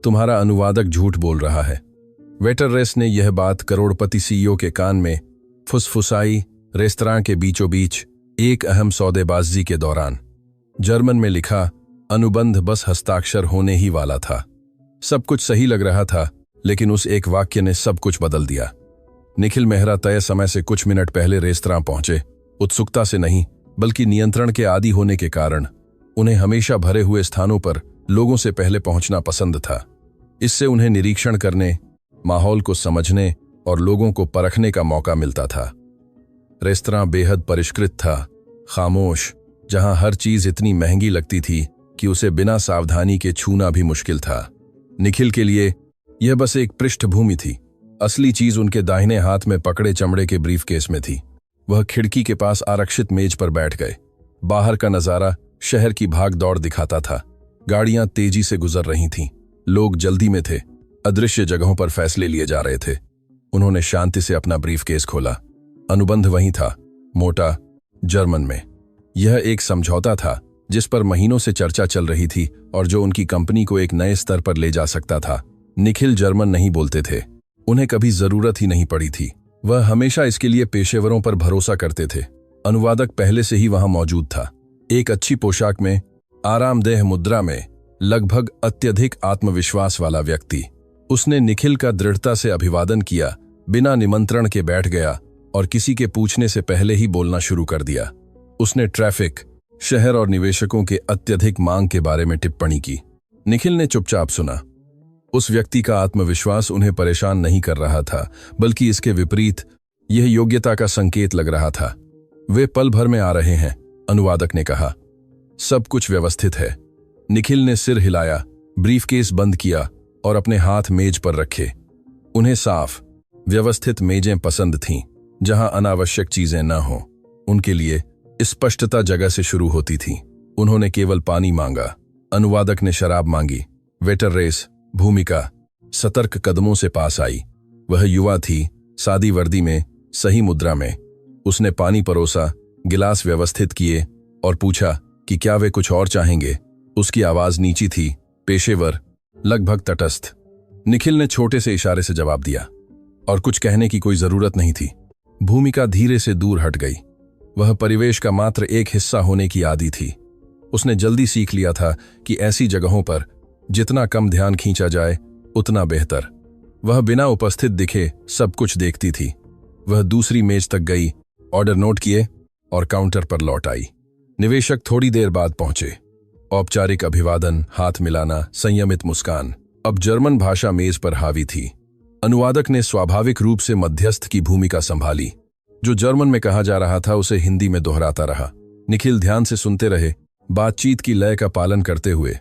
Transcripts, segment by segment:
तुम्हारा अनुवादक झूठ बोल रहा है। वेटर रेस ने यह बात करोड़पति सीईओ के कान में फुसफुसाई रेस्तरां के बीचों बीच एक अहम सौदेबाजी के दौरान। जर्मन में लिखा अनुबंध बस हस्ताक्षर होने ही वाला था। सब कुछ सही लग रहा था, लेकिन उस एक वाक्य ने सब कुछ बदल दिया। निखिल मेहरा तय समय से कुछ मिनट पहले रेस्तरां पहुंचे। उत्सुकता से नहीं, बल्कि नियंत्रण के आदी होने के कारण उन्हें हमेशा भरे हुए स्थानों पर लोगों से पहले पहुंचना पसंद था। इससे उन्हें निरीक्षण करने, माहौल को समझने और लोगों को परखने का मौका मिलता था। रेस्तरां बेहद परिष्कृत था, खामोश, जहां हर चीज इतनी महंगी लगती थी कि उसे बिना सावधानी के छूना भी मुश्किल था। निखिल के लिए यह बस एक पृष्ठभूमि थी। असली चीज उनके दाहिने हाथ में पकड़े चमड़े के ब्रीफकेस में थी। वह खिड़की के पास आरक्षित मेज पर बैठ गए। बाहर का नजारा शहर की भाग दौड़ दिखाता था। गाड़ियां तेजी से गुजर रही थीं, लोग जल्दी में थे, अदृश्य जगहों पर फैसले लिए जा रहे थे। उन्होंने शांति से अपना ब्रीफकेस खोला। अनुबंध वहीं था, मोटा, जर्मन में। यह एक समझौता था जिस पर महीनों से चर्चा चल रही थी और जो उनकी कंपनी को एक नए स्तर पर ले जा सकता था। निखिल जर्मन नहीं बोलते थे, उन्हें कभी जरूरत ही नहीं पड़ी थी। वह हमेशा इसके लिए पेशेवरों पर भरोसा करते थे। अनुवादक पहले से ही वहां मौजूद था, एक अच्छी पोशाक में, आरामदेह मुद्रा में, लगभग अत्यधिक आत्मविश्वास वाला व्यक्ति। उसने निखिल का दृढ़ता से अभिवादन किया, बिना निमंत्रण के बैठ गया और किसी के पूछने से पहले ही बोलना शुरू कर दिया। उसने ट्रैफिक, शहर और निवेशकों के अत्यधिक मांग के बारे में टिप्पणी की। निखिल ने चुपचाप सुना। उस व्यक्ति का आत्मविश्वास उन्हें परेशान नहीं कर रहा था, बल्कि इसके विपरीत यह योग्यता का संकेत लग रहा था। वे पल भर में आ रहे हैं, अनुवादक ने कहा। सब कुछ व्यवस्थित है। निखिल ने सिर हिलाया, ब्रीफकेस बंद किया और अपने हाथ मेज पर रखे। उन्हें साफ, व्यवस्थित मेजें पसंद थीं, जहां अनावश्यक चीजें न हों। उनके लिए स्पष्टता जगह से शुरू होती थी। उन्होंने केवल पानी मांगा, अनुवादक ने शराब मांगी। वेटर रेस, भूमिका सतर्क कदमों से पास आई। वह युवा थी, सादी वर्दी में, सही मुद्रा में। उसने पानी परोसा, गिलास व्यवस्थित किए और पूछा कि क्या वे कुछ और चाहेंगे। उसकी आवाज नीची थी, पेशेवर, लगभग तटस्थ। निखिल ने छोटे से इशारे से जवाब दिया, और कुछ कहने की कोई जरूरत नहीं थी। भूमिका धीरे से दूर हट गई। वह परिवेश का मात्र एक हिस्सा होने की आदी थी। उसने जल्दी सीख लिया था कि ऐसी जगहों पर जितना कम ध्यान खींचा जाए उतना बेहतर। वह बिना उपस्थित दिखे सब कुछ देखती थी। वह दूसरी मेज तक गई, ऑर्डर नोट किए और काउंटर पर लौट आई। निवेशक थोड़ी देर बाद पहुंचे। औपचारिक अभिवादन, हाथ मिलाना, संयमित मुस्कान। अब जर्मन भाषा मेज पर हावी थी। अनुवादक ने स्वाभाविक रूप से मध्यस्थ की भूमिका संभाली। जो जर्मन में कहा जा रहा था उसे हिंदी में दोहराता रहा। निखिल ध्यान से सुनते रहे, बातचीत की लय का पालन करते हुए।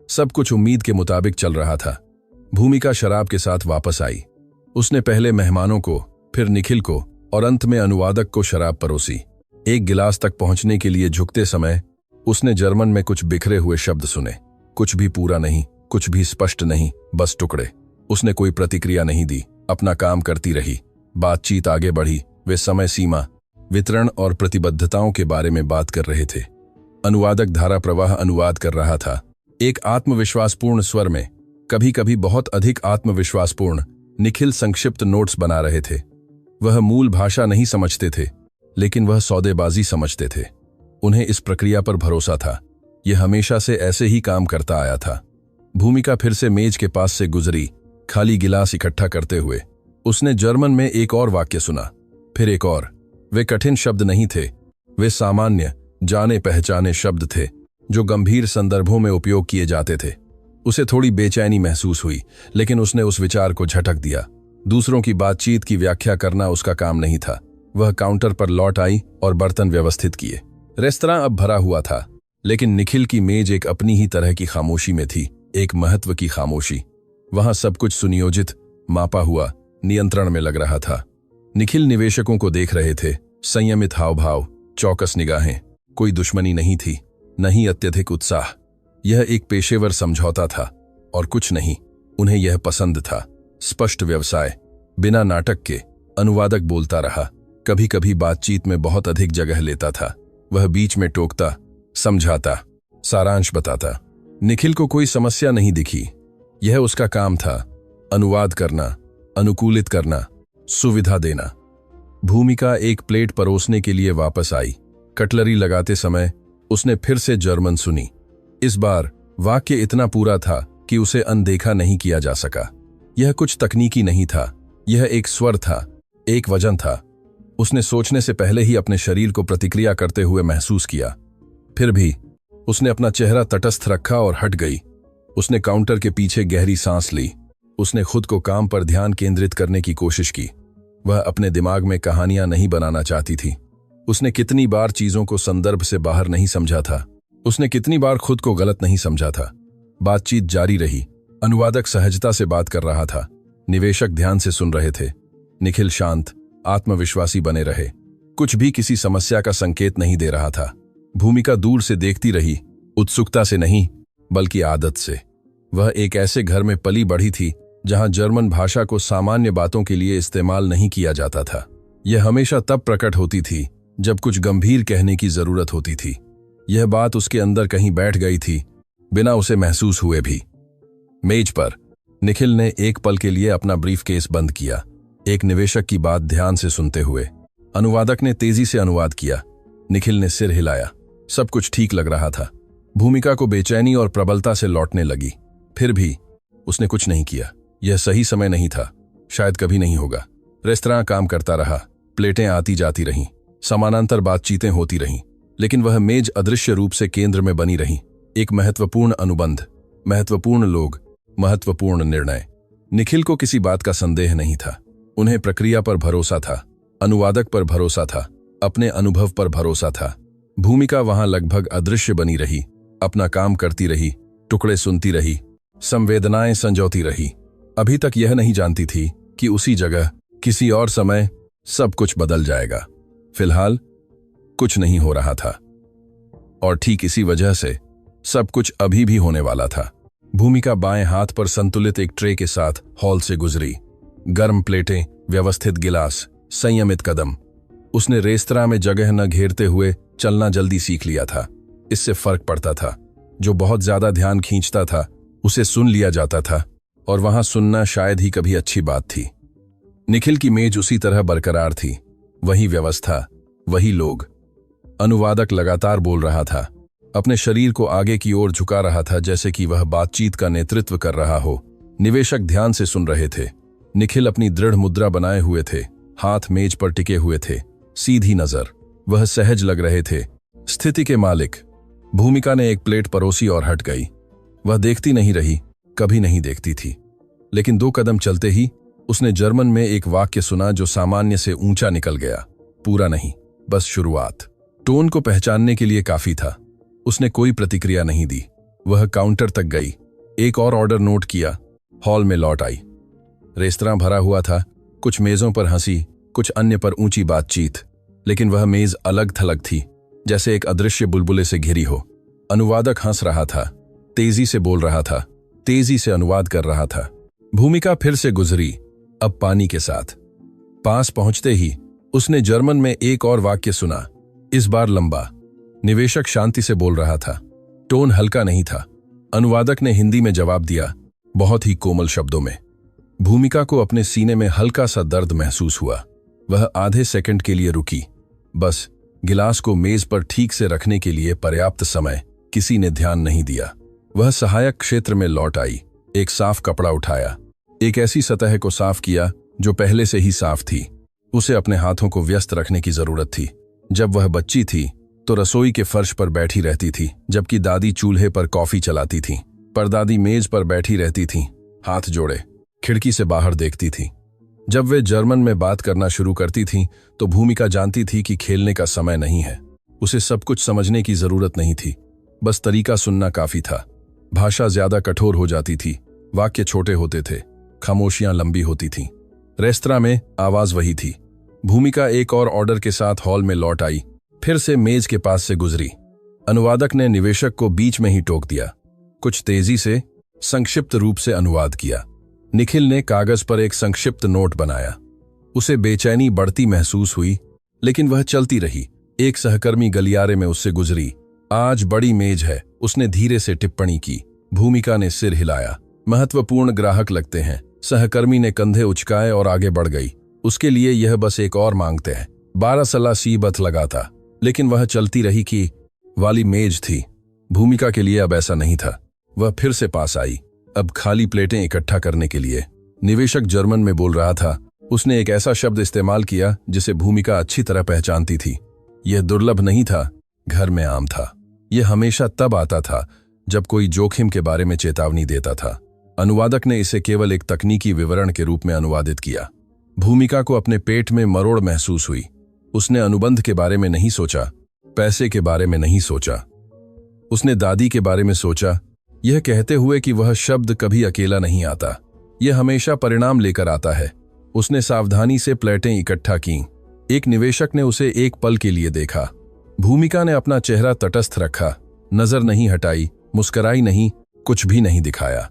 सब कुछ उम्मीद के मुताबिक चल रहा था। भूमिका शराब के साथ वापस आई। उसने पहले मेहमानों को, फिर निखिल को और अंत में अनुवादक को शराब परोसी। एक गिलास तक पहुंचने के लिए झुकते समय उसने जर्मन में कुछ बिखरे हुए शब्द सुने। कुछ भी पूरा नहीं, कुछ भी स्पष्ट नहीं, बस टुकड़े। उसने कोई प्रतिक्रिया नहीं दी, अपना काम करती रही। बातचीत आगे बढ़ी। वे समय सीमा, वितरण और प्रतिबद्धताओं के बारे में बात कर रहे थे। अनुवादक धारा प्रवाह अनुवाद कर रहा था, एक आत्मविश्वासपूर्ण स्वर में, कभी कभी बहुत अधिक आत्मविश्वासपूर्ण। निखिल संक्षिप्त नोट्स बना रहे थे। वह मूल भाषा नहीं समझते थे, लेकिन वह सौदेबाजी समझते थे। उन्हें इस प्रक्रिया पर भरोसा था। यह हमेशा से ऐसे ही काम करता आया था। भूमिका फिर से मेज के पास से गुजरी, खाली गिलास इकट्ठा करते हुए। उसने जर्मन में एक और वाक्य सुना, फिर एक और। वे कठिन शब्द नहीं थे, वे सामान्य, जाने पहचाने शब्द थे जो गंभीर संदर्भों में उपयोग किए जाते थे। उसे थोड़ी बेचैनी महसूस हुई, लेकिन उसने उस विचार को झटक दिया। दूसरों की बातचीत की व्याख्या करना उसका काम नहीं था। वह काउंटर पर लौट आई और बर्तन व्यवस्थित किए। रेस्तरां अब भरा हुआ था, लेकिन निखिल की मेज एक अपनी ही तरह की खामोशी में थी, एक महत्व की खामोशी। वहां सब कुछ सुनियोजित, मापा हुआ, नियंत्रण में लग रहा था। निखिल निवेशकों को देख रहे थे, संयमित हावभाव, चौकस निगाहें। कोई दुश्मनी नहीं थी, न ही अत्यधिक उत्साह। यह एक पेशेवर समझौता था और कुछ नहीं। उन्हें यह पसंद था, स्पष्ट व्यवसाय, बिना नाटक के। अनुवादक बोलता रहा, कभी कभी बातचीत में बहुत अधिक जगह लेता था। वह बीच में टोकता, समझाता, सारांश बताता। निखिल को कोई समस्या नहीं दिखी। यह उसका काम था, अनुवाद करना, अनुकूलित करना, सुविधा देना। भूमिका एक प्लेट परोसने के लिए वापस आई। कटलरी लगाते समय उसने फिर से जर्मन सुनी। इस बार वाक्य इतना पूरा था कि उसे अनदेखा नहीं किया जा सका। यह कुछ तकनीकी नहीं था, यह एक स्वर था, एक वजन था। उसने सोचने से पहले ही अपने शरीर को प्रतिक्रिया करते हुए महसूस किया। फिर भी उसने अपना चेहरा तटस्थ रखा और हट गई। उसने काउंटर के पीछे गहरी सांस ली। उसने खुद को काम पर ध्यान केंद्रित करने की कोशिश की। वह अपने दिमाग में कहानियां नहीं बनाना चाहती थी। उसने कितनी बार चीजों को संदर्भ से बाहर नहीं समझा था। उसने कितनी बार खुद को गलत नहीं समझा था। बातचीत जारी रही। अनुवादक सहजता से बात कर रहा था। निवेशक ध्यान से सुन रहे थे। निखिल शांत, आत्मविश्वासी बने रहे। कुछ भी किसी समस्या का संकेत नहीं दे रहा था। भूमिका दूर से देखती रही, उत्सुकता से नहीं बल्कि आदत से। वह एक ऐसे घर में पली बढ़ी थी जहां जर्मन भाषा को सामान्य बातों के लिए इस्तेमाल नहीं किया जाता था। यह हमेशा तब प्रकट होती थी जब कुछ गंभीर कहने की जरूरत होती थी। यह बात उसके अंदर कहीं बैठ गई थी, बिना उसे महसूस हुए भी। मेज पर निखिल ने एक पल के लिए अपना ब्रीफकेस बंद किया, एक निवेशक की बात ध्यान से सुनते हुए। अनुवादक ने तेजी से अनुवाद किया। निखिल ने सिर हिलाया। सब कुछ ठीक लग रहा था। भूमिका को बेचैनी और प्रबलता से लौटने लगी। फिर भी उसने कुछ नहीं किया। यह सही समय नहीं था, शायद कभी नहीं होगा। रेस्तरां काम करता रहा, प्लेटें आती जाती रहीं, समानांतर बातचीतें होती रहीं, लेकिन वह मेज अदृश्य रूप से केंद्र में बनी रही। एक महत्वपूर्ण अनुबंध, महत्वपूर्ण लोग, महत्वपूर्ण निर्णय। निखिल को किसी बात का संदेह नहीं था। उन्हें प्रक्रिया पर भरोसा था, अनुवादक पर भरोसा था, अपने अनुभव पर भरोसा था। भूमिका वहां लगभग अदृश्य बनी रही, अपना काम करती रही, टुकड़े सुनती रही, संवेदनाएं संजोती रही। अभी तक यह नहीं जानती थी कि उसी जगह, किसी और समय सब कुछ बदल जाएगा। फिलहाल कुछ नहीं हो रहा था, और ठीक इसी वजह से सब कुछ अभी भी होने वाला था। भूमिका बाएं हाथ पर संतुलित एक ट्रे के साथ हॉल से गुजरी। गर्म प्लेटें, व्यवस्थित गिलास, संयमित कदम। उसने रेस्तरां में जगह न घेरते हुए चलना जल्दी सीख लिया था। इससे फर्क पड़ता था। जो बहुत ज्यादा ध्यान खींचता था उसे सुन लिया जाता था, और वहां सुनना शायद ही कभी अच्छी बात थी। निखिल की मेज उसी तरह बरकरार थी, वही व्यवस्था, वही लोग। अनुवादक लगातार बोल रहा था, अपने शरीर को आगे की ओर झुका रहा था जैसे कि वह बातचीत का नेतृत्व कर रहा हो। निवेशक ध्यान से सुन रहे थे। निखिल अपनी दृढ़ मुद्रा बनाए हुए थे, हाथ मेज पर टिके हुए थे, सीधी नजर। वह सहज लग रहे थे, स्थिति के मालिक। भूमिका ने एक प्लेट परोसी और हट गई। वह देखती नहीं रही, कभी नहीं देखती थी, लेकिन 2 कदम चलते ही उसने जर्मन में एक वाक्य सुना जो सामान्य से ऊंचा निकल गया। पूरा नहीं, बस शुरुआत। टोन को पहचानने के लिए काफी था। उसने कोई प्रतिक्रिया नहीं दी। वह काउंटर तक गई, एक और ऑर्डर नोट किया, हॉल में लौट आई। रेस्तरां भरा हुआ था, कुछ मेजों पर हंसी, कुछ अन्य पर ऊंची बातचीत, लेकिन वह मेज अलग थलग थी, जैसे एक अदृश्य बुलबुले से घिरी हो। अनुवादक हंस रहा था, तेजी से बोल रहा था, तेजी से अनुवाद कर रहा था। भूमिका फिर से गुजरी, अब पानी के साथ। पास पहुंचते ही उसने जर्मन में एक और वाक्य सुना, इस बार लंबा। निवेशक शांति से बोल रहा था, टोन हल्का नहीं था। अनुवादक ने हिंदी में जवाब दिया, बहुत ही कोमल शब्दों में। भूमिका को अपने सीने में हल्का सा दर्द महसूस हुआ। वह आधे सेकंड के लिए रुकी, बस गिलास को मेज पर ठीक से रखने के लिए पर्याप्त समय। किसी ने ध्यान नहीं दिया। वह सहायक क्षेत्र में लौट आई, एक साफ कपड़ा उठाया, एक ऐसी सतह को साफ किया जो पहले से ही साफ थी। उसे अपने हाथों को व्यस्त रखने की जरूरत थी। जब वह बच्ची थी तो रसोई के फर्श पर बैठी रहती थी, जबकि दादी चूल्हे पर कॉफी चलाती थी। परदादी मेज पर बैठी रहती थी, हाथ जोड़े, खिड़की से बाहर देखती थी। जब वे जर्मन में बात करना शुरू करती थीं, तो भूमिका जानती थी कि खेलने का समय नहीं है। उसे सब कुछ समझने की जरूरत नहीं थी, बस तरीका सुनना काफी था। भाषा ज्यादा कठोर हो जाती थी, वाक्य छोटे होते थे, खामोशियां लंबी होती थीं। रेस्तरां में आवाज वही थी। भूमिका एक और ऑर्डर के साथ हॉल में लौट आई, फिर से मेज के पास से गुजरी। अनुवादक ने निवेशक को बीच में ही टोक दिया, कुछ तेजी से, संक्षिप्त रूप से अनुवाद किया। निखिल ने कागज पर एक संक्षिप्त नोट बनाया। उसे बेचैनी बढ़ती महसूस हुई, लेकिन वह चलती रही। एक सहकर्मी गलियारे में उससे गुजरी। आज बड़ी मेज है, उसने धीरे से टिप्पणी की। भूमिका ने सिर हिलाया। महत्वपूर्ण ग्राहक लगते हैं। सहकर्मी ने कंधे उचकाए और आगे बढ़ गई। उसके लिए यह बस एक और मांगते हैं। 12 सलाह सीबत लगा था, लेकिन वह चलती रही कि वाली मेज थी। भूमिका के लिए अब ऐसा नहीं था। वह फिर से पास आई, अब खाली प्लेटें इकट्ठा करने के लिए। निवेशक जर्मन में बोल रहा था। उसने एक ऐसा शब्द इस्तेमाल किया जिसे भूमिका अच्छी तरह पहचानती थी। यह दुर्लभ नहीं था, घर में आम था। यह हमेशा तब आता था जब कोई जोखिम के बारे में चेतावनी देता था। अनुवादक ने इसे केवल एक तकनीकी विवरण के रूप में अनुवादित किया। भूमिका को अपने पेट में मरोड़ महसूस हुई। उसने अनुबंध के बारे में नहीं सोचा, पैसे के बारे में नहीं सोचा। उसने दादी के बारे में सोचा, यह कहते हुए कि वह शब्द कभी अकेला नहीं आता, यह हमेशा परिणाम लेकर आता है। उसने सावधानी से प्लेटें इकट्ठा कीं। एक निवेशक ने उसे एक पल के लिए देखा। भूमिका ने अपना चेहरा तटस्थ रखा, नजर नहीं हटाई, मुस्कुराई नहीं, कुछ भी नहीं दिखाया।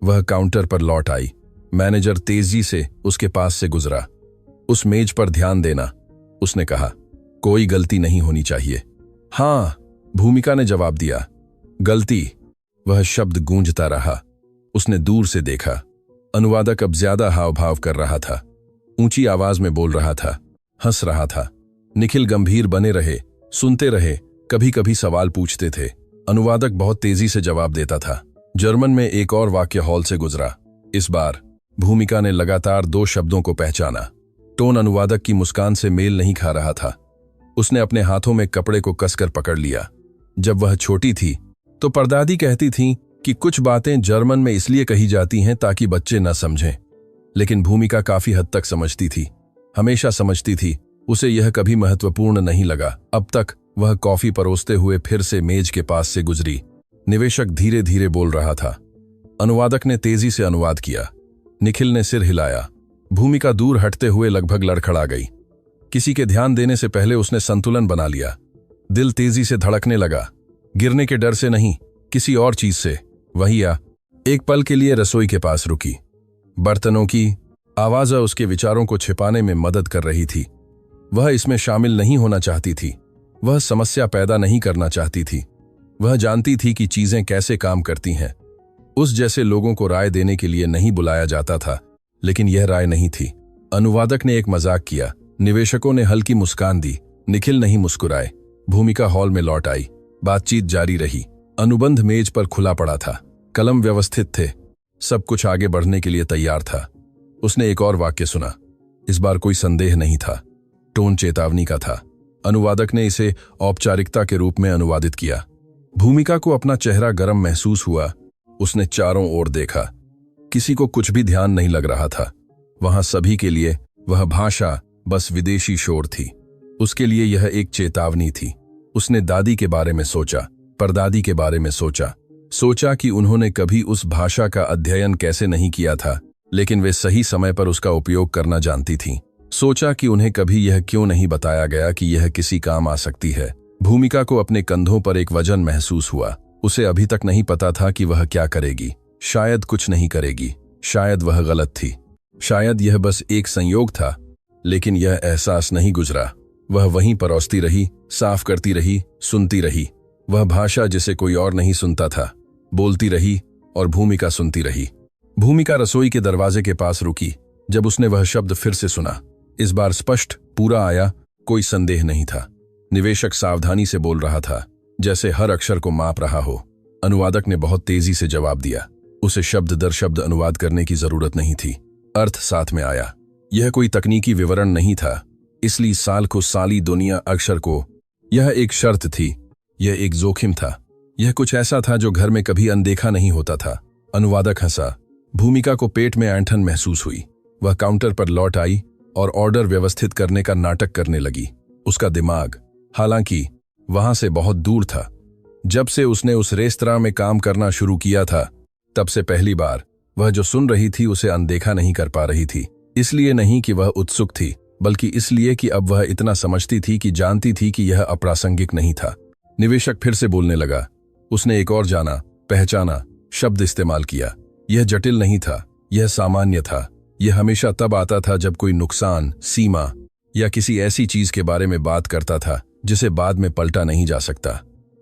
वह काउंटर पर लौट आई। मैनेजर तेजी से उसके पास से गुजरा। उस मेज पर ध्यान देना, उसने कहा। कोई गलती नहीं होनी चाहिए। हाँ, भूमिका ने जवाब दिया। गलती? वह शब्द गूंजता रहा। उसने दूर से देखा। अनुवादक अब ज्यादा हाव भाव कर रहा था, ऊंची आवाज में बोल रहा था, हंस रहा था। निखिल गंभीर बने रहे, सुनते रहे, कभी कभी सवाल पूछते थे। अनुवादक बहुत तेजी से जवाब देता था। जर्मन में एक और वाक्य हॉल से गुजरा। इस बार भूमिका ने लगातार 2 शब्दों को पहचाना। टोन अनुवादक की मुस्कान से मेल नहीं खा रहा था। उसने अपने हाथों में कपड़े को कसकर पकड़ लिया। जब वह छोटी थी तो परदादी कहती थीं कि कुछ बातें जर्मन में इसलिए कही जाती हैं ताकि बच्चे न समझें। लेकिन भूमिका काफी हद तक समझती थी, हमेशा समझती थी। उसे यह कभी महत्वपूर्ण नहीं लगा। अब तक वह कॉफी परोसते हुए फिर से मेज के पास से गुजरी। निवेशक धीरे धीरे बोल रहा था। अनुवादक ने तेजी से अनुवाद किया। निखिल ने सिर हिलाया। भूमिका दूर हटते हुए लगभग लड़खड़ा गई। किसी के ध्यान देने से पहले उसने संतुलन बना लिया। दिल तेजी से धड़कने लगा, गिरने के डर से नहीं, किसी और चीज से। वही एक पल के लिए रसोई के पास रुकी। बर्तनों की आवाज उसके विचारों को छिपाने में मदद कर रही थी। वह इसमें शामिल नहीं होना चाहती थी। वह समस्या पैदा नहीं करना चाहती थी। वह जानती थी कि चीजें कैसे काम करती हैं। उस जैसे लोगों को राय देने के लिए नहीं बुलाया जाता था, लेकिन यह राय नहीं थी। अनुवादक ने एक मजाक किया। निवेशकों ने हल्की मुस्कान दी। निखिल नहीं मुस्कुराए। भूमिका हॉल में लौट आई। बातचीत जारी रही। अनुबंध मेज पर खुला पड़ा था। कलम व्यवस्थित थे। सब कुछ आगे बढ़ने के लिए तैयार था। उसने एक और वाक्य सुना। इस बार कोई संदेह नहीं था, टोन चेतावनी का था। अनुवादक ने इसे औपचारिकता के रूप में अनुवादित किया। भूमिका को अपना चेहरा गर्म महसूस हुआ। उसने चारों ओर देखा। किसी को कुछ भी ध्यान नहीं लग रहा था। वहां सभी के लिए वह भाषा बस विदेशी शोर थी। उसके लिए यह एक चेतावनी थी। उसने दादी के बारे में सोचा, परदादी के बारे में सोचा कि उन्होंने कभी उस भाषा का अध्ययन कैसे नहीं किया था, लेकिन वे सही समय पर उसका उपयोग करना जानती थीं। सोचा कि उन्हें कभी यह क्यों नहीं बताया गया कि यह किसी काम आ सकती है। भूमिका को अपने कंधों पर एक वजन महसूस हुआ। उसे अभी तक नहीं पता था कि वह क्या करेगी। शायद कुछ नहीं करेगी, शायद वह गलत थी, शायद यह बस एक संयोग था, लेकिन यह एहसास नहीं गुजरा। वह वहीं परोसती रही, साफ करती रही, सुनती रही। वह भाषा जिसे कोई और नहीं सुनता था, बोलती रही और भूमिका सुनती रही। भूमिका रसोई के दरवाजे के पास रुकी जब उसने वह शब्द फिर से सुना। इस बार स्पष्ट, पूरा आया, कोई संदेह नहीं था। निवेशक सावधानी से बोल रहा था, जैसे हर अक्षर को माप रहा हो। अनुवादक ने बहुत तेजी से जवाब दिया। उसे शब्द दर शब्द अनुवाद करने की जरूरत नहीं थी, अर्थ साथ में आया। यह कोई तकनीकी विवरण नहीं था, इसलिए साल को साली दुनिया अक्षर को। यह एक शर्त थी, यह एक जोखिम था, यह कुछ ऐसा था जो घर में कभी अनदेखा नहीं होता था। अनुवादक हंसा। भूमिका को पेट में ऐंठन महसूस हुई। वह काउंटर पर लौट आई और ऑर्डर व्यवस्थित करने का नाटक करने लगी। उसका दिमाग, हालांकि, वहां से बहुत दूर था। जब से उसने उस रेस्तरां में काम करना शुरू किया था, तब से पहली बार वह जो सुन रही थी उसे अनदेखा नहीं कर पा रही थी। इसलिए नहीं कि वह उत्सुक थी, बल्कि इसलिए कि अब वह इतना समझती थी कि जानती थी कि यह अप्रासंगिक नहीं था। निवेशक फिर से बोलने लगा। उसने एक और जाना, पहचाना शब्द इस्तेमाल किया। यह जटिल नहीं था, यह सामान्य था। यह हमेशा तब आता था जब कोई नुकसान, सीमा या किसी ऐसी चीज के बारे में बात करता था जिसे बाद में पलटा नहीं जा सकता।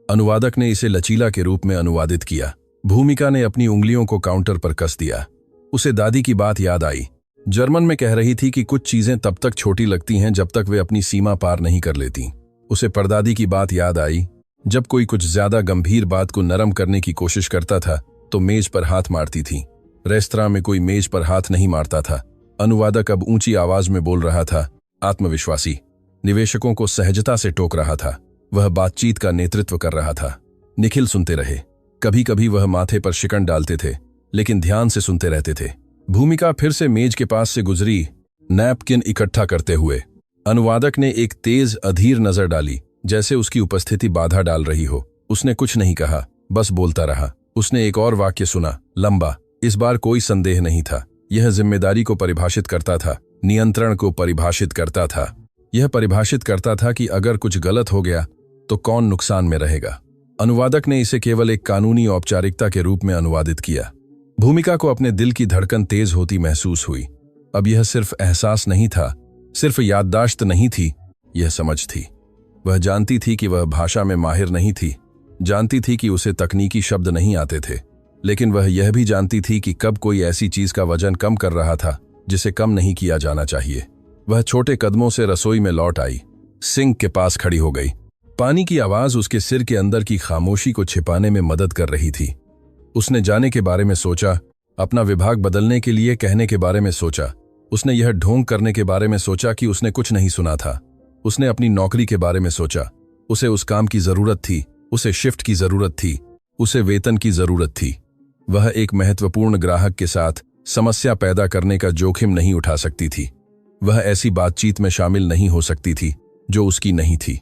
अनुवादक ने इसे लचीला के रूप में अनुवादित किया। भूमिका ने अपनी उंगलियों को काउंटर पर कस दिया। उसे दादी की बात याद आई। जर्मन में कह रही थी कि कुछ चीजें तब तक छोटी लगती हैं जब तक वे अपनी सीमा पार नहीं कर लेती। उसे परदादी की बात याद आई। जब कोई कुछ ज्यादा गंभीर बात को नरम करने की कोशिश करता था तो मेज पर हाथ मारती थी। रेस्तरां में कोई मेज पर हाथ नहीं मारता था। अनुवादक अब ऊंची आवाज में बोल रहा था, आत्मविश्वासी। निवेशकों को सहजता से टोक रहा था। वह बातचीत का नेतृत्व कर रहा था। निखिल सुनते रहे। कभी कभी वह माथे पर शिकन डालते थे, लेकिन ध्यान से सुनते रहते थे। भूमिका फिर से मेज के पास से गुजरी, नैपकिन इकट्ठा करते हुए। अनुवादक ने एक तेज अधीर नजर डाली, जैसे उसकी उपस्थिति बाधा डाल रही हो। उसने कुछ नहीं कहा, बस बोलता रहा। उसने एक और वाक्य सुना, लंबा। इस बार कोई संदेह नहीं था। यह जिम्मेदारी को परिभाषित करता था, नियंत्रण को परिभाषित करता था। यह परिभाषित करता था कि अगर कुछ गलत हो गया तो कौन नुकसान में रहेगा। अनुवादक ने इसे केवल एक कानूनी औपचारिकता के रूप में अनुवादित किया। भूमिका को अपने दिल की धड़कन तेज होती महसूस हुई। अब यह सिर्फ एहसास नहीं था, सिर्फ याददाश्त नहीं थी, यह समझ थी। वह जानती थी कि वह भाषा में माहिर नहीं थी, जानती थी कि उसे तकनीकी शब्द नहीं आते थे, लेकिन वह यह भी जानती थी कि कब कोई ऐसी चीज का वजन कम कर रहा था जिसे कम नहीं किया जाना चाहिए। वह छोटे कदमों से रसोई में लौट आई, सिंक के पास खड़ी हो गई। पानी की आवाज उसके सिर के अंदर की खामोशी को छिपाने में मदद कर रही थी। उसने जाने के बारे में सोचा, अपना विभाग बदलने के लिए कहने के बारे में सोचा। उसने यह ढोंग करने के बारे में सोचा कि उसने कुछ नहीं सुना था। उसने अपनी नौकरी के बारे में सोचा। उसे उस काम की जरूरत थी, उसे शिफ्ट की जरूरत थी, उसे वेतन की जरूरत थी। वह एक महत्वपूर्ण ग्राहक के साथ समस्या पैदा करने का जोखिम नहीं उठा सकती थी। वह ऐसी बातचीत में शामिल नहीं हो सकती थी जो उसकी नहीं थी।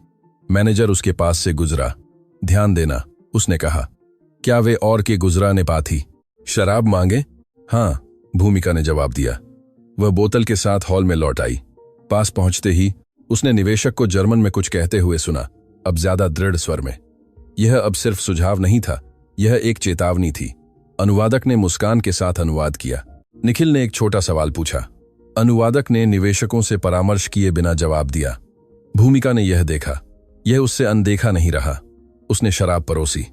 मैनेजर उसके पास से गुजरा। ध्यान देना, उसने कहा। क्या वे और के गुजरा ने पाथी? शराब मांगे? हाँ, भूमिका ने जवाब दिया। वह बोतल के साथ हॉल में लौट आई। पास पहुंचते ही उसने निवेशक को जर्मन में कुछ कहते हुए सुना, अब ज्यादा दृढ़ स्वर में। यह अब सिर्फ सुझाव नहीं था, यह एक चेतावनी थी। अनुवादक ने मुस्कान के साथ अनुवाद किया। निखिल ने एक छोटा सवाल पूछा। अनुवादक ने निवेशकों से परामर्श किए बिना जवाब दिया। भूमिका ने यह देखा, यह उससे अनदेखा नहीं रहा। उसने शराब परोसी।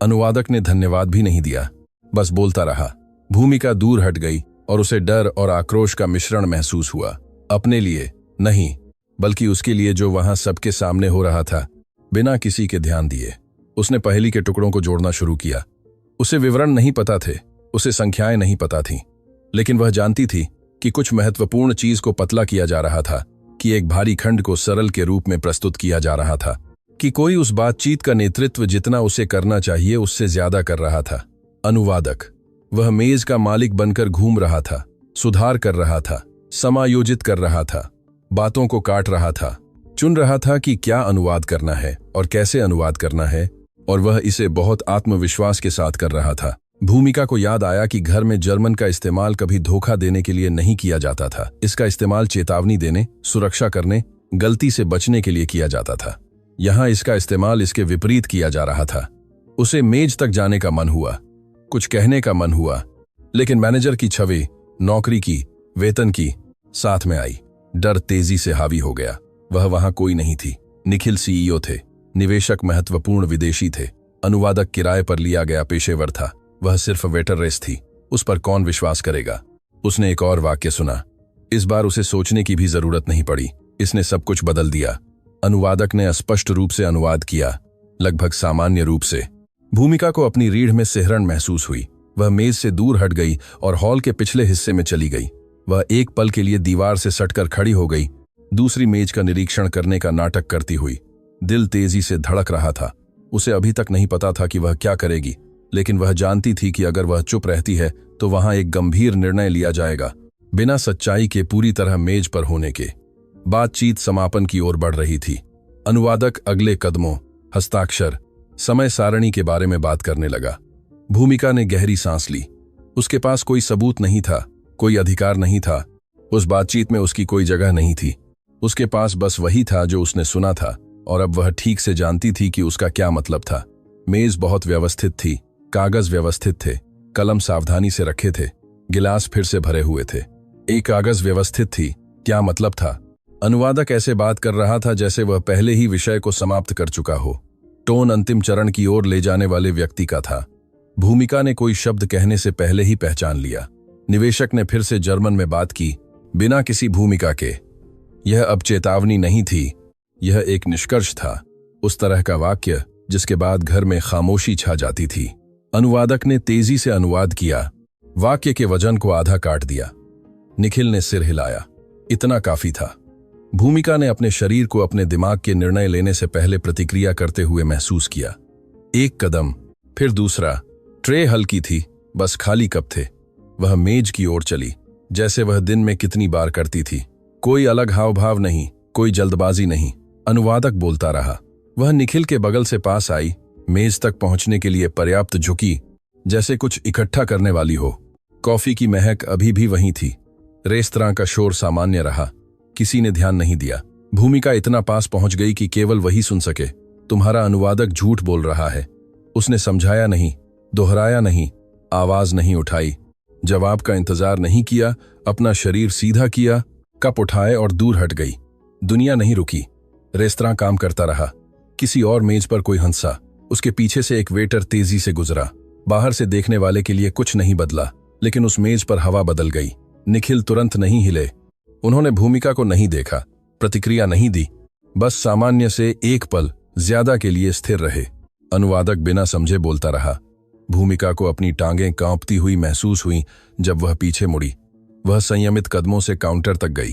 अनुवादक ने धन्यवाद भी नहीं दिया, बस बोलता रहा। भूमिका दूर हट गई और उसे डर और आक्रोश का मिश्रण महसूस हुआ। अपने लिए नहीं, बल्कि उसके लिए जो वहां सबके सामने हो रहा था, बिना किसी के ध्यान दिए। उसने पहेली के टुकड़ों को जोड़ना शुरू किया। उसे विवरण नहीं पता थे, उसे संख्याएं नहीं पता थीं, लेकिन वह जानती थी कि कुछ महत्वपूर्ण चीज को पतला किया जा रहा था, कि एक भारी खंड को सरल के रूप में प्रस्तुत किया जा रहा था, कि कोई उस बातचीत का नेतृत्व जितना उसे करना चाहिए उससे ज्यादा कर रहा था। अनुवादक, वह मेज का मालिक बनकर घूम रहा था, सुधार कर रहा था, समायोजित कर रहा था, बातों को काट रहा था, चुन रहा था कि क्या अनुवाद करना है और कैसे अनुवाद करना है, और वह इसे बहुत आत्मविश्वास के साथ कर रहा था। भूमिका को याद आया कि घर में जर्मन का इस्तेमाल कभी धोखा देने के लिए नहीं किया जाता था। इसका इस्तेमाल चेतावनी देने, सुरक्षा करने, गलती से बचने के लिए किया जाता था। यहाँ इसका इस्तेमाल इसके विपरीत किया जा रहा था। उसे मेज तक जाने का मन हुआ, कुछ कहने का मन हुआ, लेकिन मैनेजर की छवि, नौकरी की, वेतन की साथ में आई। डर तेजी से हावी हो गया। वह वहां कोई नहीं थी। निखिल सीईओ थे, निवेशक महत्वपूर्ण विदेशी थे, अनुवादक किराए पर लिया गया पेशेवर था। वह सिर्फ वेटररेस थी। उस पर कौन विश्वास करेगा? उसने एक और वाक्य सुना। इस बार उसे सोचने की भी जरूरत नहीं पड़ी। इसने सब कुछ बदल दिया। अनुवादक ने अस्पष्ट रूप से अनुवाद किया, लगभग सामान्य रूप से। भूमिका को अपनी रीढ़ में सिहरन महसूस हुई। वह मेज से दूर हट गई और हॉल के पिछले हिस्से में चली गई। वह एक पल के लिए दीवार से सटकर खड़ी हो गई, दूसरी मेज का निरीक्षण करने का नाटक करती हुई। दिल तेजी से धड़क रहा था। उसे अभी तक नहीं पता था कि वह क्या करेगी, लेकिन वह जानती थी कि अगर वह चुप रहती है तो वहां एक गंभीर निर्णय लिया जाएगा, बिना सच्चाई के पूरी तरह मेज पर होने के। बातचीत समापन की ओर बढ़ रही थी। अनुवादक अगले कदमों, हस्ताक्षर, समय सारणी के बारे में बात करने लगा। भूमिका ने गहरी सांस ली। उसके पास कोई सबूत नहीं था, कोई अधिकार नहीं था। उस बातचीत में उसकी कोई जगह नहीं थी। उसके पास बस वही था जो उसने सुना था, और अब वह ठीक से जानती थी कि उसका क्या मतलब था। मेज बहुत व्यवस्थित थी, कागज व्यवस्थित थे, कलम सावधानी से रखे थे, गिलास फिर से भरे हुए थे। एक कागज व्यवस्थित थी, क्या मतलब था? अनुवादक ऐसे बात कर रहा था जैसे वह पहले ही विषय को समाप्त कर चुका हो। टोन अंतिम चरण की ओर ले जाने वाले व्यक्ति का था। भूमिका ने कोई शब्द कहने से पहले ही पहचान लिया। निवेशक ने फिर से जर्मन में बात की, बिना किसी भूमिका के। यह अब चेतावनी नहीं थी, यह एक निष्कर्ष था, उस तरह का वाक्य जिसके बाद घर में खामोशी छा जाती थी। अनुवादक ने तेजी से अनुवाद किया, वाक्य के वजन को आधा काट दिया। निखिल ने सिर हिलाया, इतना काफी था। भूमिका ने अपने शरीर को अपने दिमाग के निर्णय लेने से पहले प्रतिक्रिया करते हुए महसूस किया। एक कदम, फिर दूसरा। ट्रे हल्की थी, बस खाली कप थे। वह मेज की ओर चली, जैसे वह दिन में कितनी बार करती थी। कोई अलग हाव भाव नहीं, कोई जल्दबाजी नहीं। अनुवादक बोलता रहा। वह निखिल के बगल से पास आई, मेज तक पहुंचने के लिए पर्याप्त झुकी, जैसे कुछ इकट्ठा करने वाली हो। कॉफी की महक अभी भी वहीं थी। रेस्तरां का शोर सामान्य रहा, किसी ने ध्यान नहीं दिया। भूमिका इतना पास पहुंच गई कि केवल वही सुन सके। तुम्हारा अनुवादक झूठ बोल रहा है। उसने समझाया नहीं, दोहराया नहीं, आवाज नहीं उठाई, जवाब का इंतजार नहीं किया, अपना शरीर सीधा किया, कप उठाए और दूर हट गई। दुनिया नहीं रुकी। रेस्तरां काम करता रहा। किसी और मेज पर कोई हंसा। उसके पीछे से एक वेटर तेजी से गुजरा। बाहर से देखने वाले के लिए कुछ नहीं बदला, लेकिन उस मेज पर हवा बदल गई। निखिल तुरंत नहीं हिले। उन्होंने भूमिका को नहीं देखा, प्रतिक्रिया नहीं दी, बस सामान्य से एक पल ज्यादा के लिए स्थिर रहे। अनुवादक बिना समझे बोलता रहा। भूमिका को अपनी टांगें कांपती हुई महसूस हुई जब वह पीछे मुड़ी। वह संयमित कदमों से काउंटर तक गई।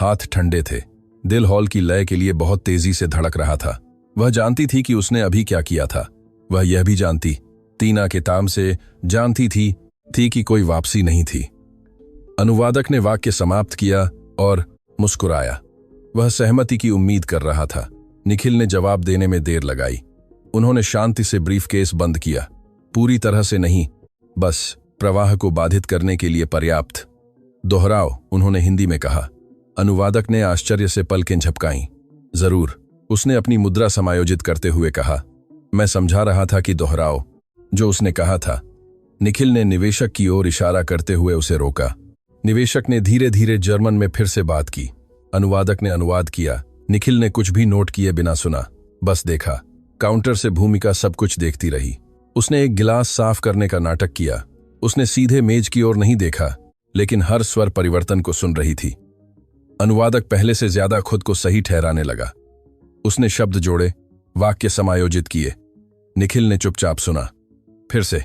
हाथ ठंडे थे। दिल हॉल की लय के लिए बहुत तेजी से धड़क रहा था। वह जानती थी कि उसने अभी क्या किया था। वह यह भी जानती, तीना के ताम से जानती थी कि कोई वापसी नहीं थी। अनुवादक ने वाक्य समाप्त किया और मुस्कुराया। वह सहमति की उम्मीद कर रहा था। निखिल ने जवाब देने में देर लगाई। उन्होंने शांति से ब्रीफकेस बंद किया, पूरी तरह से नहीं, बस प्रवाह को बाधित करने के लिए पर्याप्त। दोहराओ, उन्होंने हिंदी में कहा। अनुवादक ने आश्चर्य से पलकें झपकाईं। जरूर, उसने अपनी मुद्रा समायोजित करते हुए कहा। मैं समझा रहा था कि दोहराओ, जो उसने कहा था। निखिल ने निवेशक की ओर इशारा करते हुए उसे रोका। निवेशक ने धीरे धीरे जर्मन में फिर से बात की। अनुवादक ने अनुवाद किया। निखिल ने कुछ भी नोट किए बिना सुना, बस देखा। काउंटर से भूमिका सब कुछ देखती रही। उसने एक गिलास साफ करने का नाटक किया। उसने सीधे मेज की ओर नहीं देखा, लेकिन हर स्वर परिवर्तन को सुन रही थी। अनुवादक पहले से ज्यादा खुद को सही ठहराने लगा। उसने शब्द जोड़े, वाक्य समायोजित किए। निखिल ने चुपचाप सुना। फिर से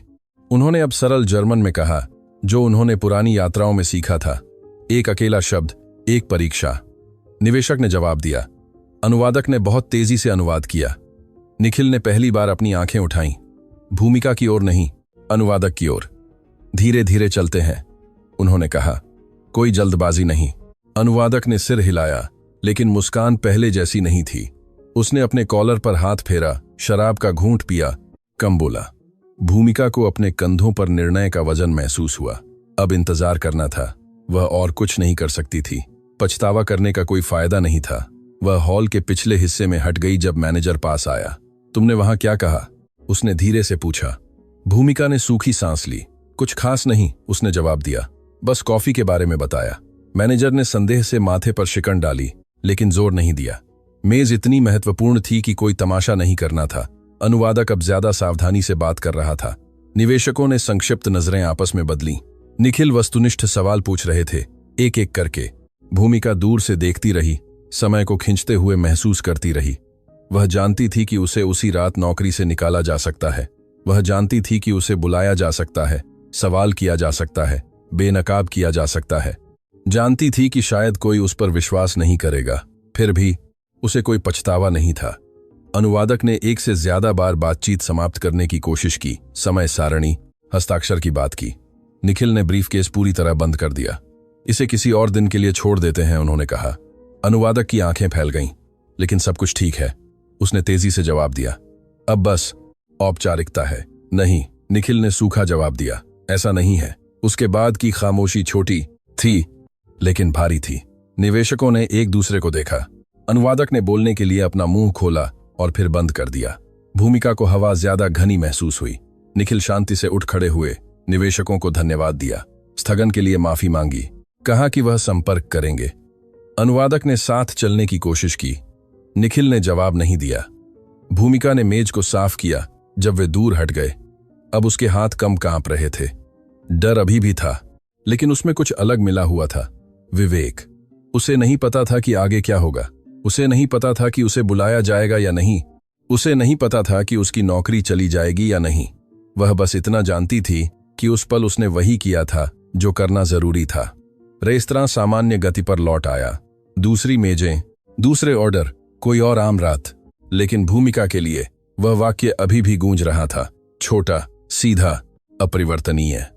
उन्होंने अब सरल जर्मन में कहा, जो उन्होंने पुरानी यात्राओं में सीखा था। एक अकेला शब्द, एक परीक्षा। निवेशक ने जवाब दिया। अनुवादक ने बहुत तेजी से अनुवाद किया। निखिल ने पहली बार अपनी आंखें उठाईं, भूमिका की ओर नहीं, अनुवादक की ओर। धीरे धीरे चलते हैं, उन्होंने कहा, कोई जल्दबाजी नहीं। अनुवादक ने सिर हिलाया, लेकिन मुस्कान पहले जैसी नहीं थी। उसने अपने कॉलर पर हाथ फेरा, शराब का घूंट पिया, कम बोला। भूमिका को अपने कंधों पर निर्णय का वजन महसूस हुआ। अब इंतजार करना था। वह और कुछ नहीं कर सकती थी। पछतावा करने का कोई फायदा नहीं था। वह हॉल के पिछले हिस्से में हट गई जब मैनेजर पास आया। तुमने वहां क्या कहा? उसने धीरे से पूछा। भूमिका ने सूखी सांस ली। कुछ खास नहीं, उसने जवाब दिया। बस कॉफी के बारे में बताया। मैनेजर ने संदेह से माथे पर शिकन डाली, लेकिन जोर नहीं दिया। मेज इतनी महत्वपूर्ण थी कि कोई तमाशा नहीं करना था। अनुवादक अब ज्यादा सावधानी से बात कर रहा था। निवेशकों ने संक्षिप्त नजरें आपस में बदलीं। निखिल वस्तुनिष्ठ सवाल पूछ रहे थे, एक एक करके। भूमिका दूर से देखती रही, समय को खींचते हुए महसूस करती रही। वह जानती थी कि उसे उसी रात नौकरी से निकाला जा सकता है। वह जानती थी कि उसे बुलाया जा सकता है, सवाल किया जा सकता है, बेनकाब किया जा सकता है। जानती थी कि शायद कोई उस पर विश्वास नहीं करेगा। फिर भी उसे कोई पछतावा नहीं था। अनुवादक ने एक से ज्यादा बार बातचीत समाप्त करने की कोशिश की, समय सारणी, हस्ताक्षर की बात की। निखिल ने ब्रीफकेस पूरी तरह बंद कर दिया। इसे किसी और दिन के लिए छोड़ देते हैं, उन्होंने कहा। अनुवादक की आंखें फैल गईं। लेकिन सब कुछ ठीक है, उसने तेजी से जवाब दिया। अब बस औपचारिकता है। नहीं, निखिल ने सूखा जवाब दिया। ऐसा नहीं है। उसके बाद की खामोशी छोटी थी, लेकिन भारी थी। निवेशकों ने एक दूसरे को देखा। अनुवादक ने बोलने के लिए अपना मुंह खोला और फिर बंद कर दिया। भूमिका को हवा ज्यादा घनी महसूस हुई। निखिल शांति से उठ खड़े हुए, निवेशकों को धन्यवाद दिया, स्थगन के लिए माफी मांगी, कहा कि वह संपर्क करेंगे। अनुवादक ने साथ चलने की कोशिश की। निखिल ने जवाब नहीं दिया। भूमिका ने मेज को साफ किया जब वे दूर हट गए। अब उसके हाथ कम कांप रहे थे। डर अभी भी था, लेकिन उसमें कुछ अलग मिला हुआ था। विवेक। उसे नहीं पता था कि आगे क्या होगा। उसे नहीं पता था कि उसे बुलाया जाएगा या नहीं। उसे नहीं पता था कि उसकी नौकरी चली जाएगी या नहीं। वह बस इतना जानती थी कि उस पल उसने वही किया था जो करना जरूरी था। रेस्तरां सामान्य गति पर लौट आया। दूसरी मेजें, दूसरे ऑर्डर, कोई और आम रात। लेकिन भूमिका के लिए वह वाक्य अभी भी गूंज रहा था, छोटा, सीधा, अपरिवर्तनीय।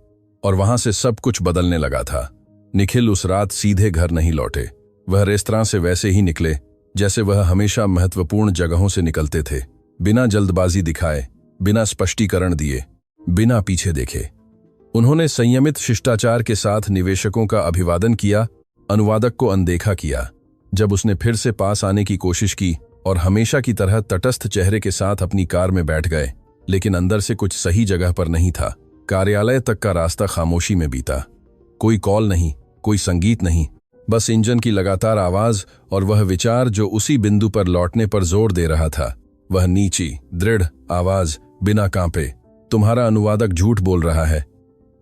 और वहां से सब कुछ बदलने लगा था। निखिल उस रात सीधे घर नहीं लौटे। वह रेस्तरां से वैसे ही निकले जैसे वह हमेशा महत्वपूर्ण जगहों से निकलते थे, बिना जल्दबाजी दिखाए, बिना स्पष्टीकरण दिए, बिना पीछे देखे। उन्होंने संयमित शिष्टाचार के साथ निवेशकों का अभिवादन किया, अनुवादक को अनदेखा किया। जब उसने फिर से पास आने की कोशिश की और हमेशा की तरह तटस्थ चेहरे के साथ अपनी कार में बैठ गए, लेकिन अंदर से कुछ सही जगह पर नहीं था। कार्यालय तक का रास्ता खामोशी में बीता। कोई कॉल नहीं, कोई संगीत नहीं, बस इंजन की लगातार आवाज और वह विचार जो उसी बिंदु पर लौटने पर जोर दे रहा था। वह नीची, दृढ़ आवाज, बिना कांपे, तुम्हारा अनुवादक झूठ बोल रहा है।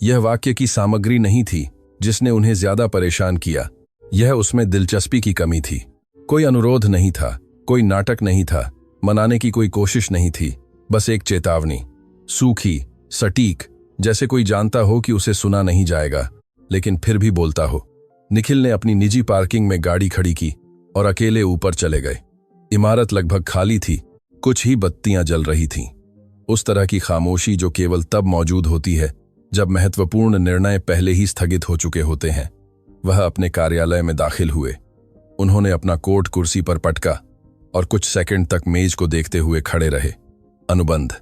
यह वाक्य की सामग्री नहीं थी जिसने उन्हें ज्यादा परेशान किया। यह उसमें दिलचस्पी की कमी थी। कोई अनुरोध नहीं था, कोई नाटक नहीं था, मनाने की कोई कोशिश नहीं थी। बस एक चेतावनी, सूखी, सटीक, जैसे कोई जानता हो कि उसे सुना नहीं जाएगा, लेकिन फिर भी बोलता हो। निखिल ने अपनी निजी पार्किंग में गाड़ी खड़ी की और अकेले ऊपर चले गए। इमारत लगभग खाली थी, कुछ ही बत्तियां जल रही थीं। उस तरह की खामोशी जो केवल तब मौजूद होती है जब महत्वपूर्ण निर्णय पहले ही स्थगित हो चुके होते हैं। वह अपने कार्यालय में दाखिल हुए। उन्होंने अपना कोट कुर्सी पर पटका और कुछ सेकंड तक मेज को देखते हुए खड़े रहे। अनुबंध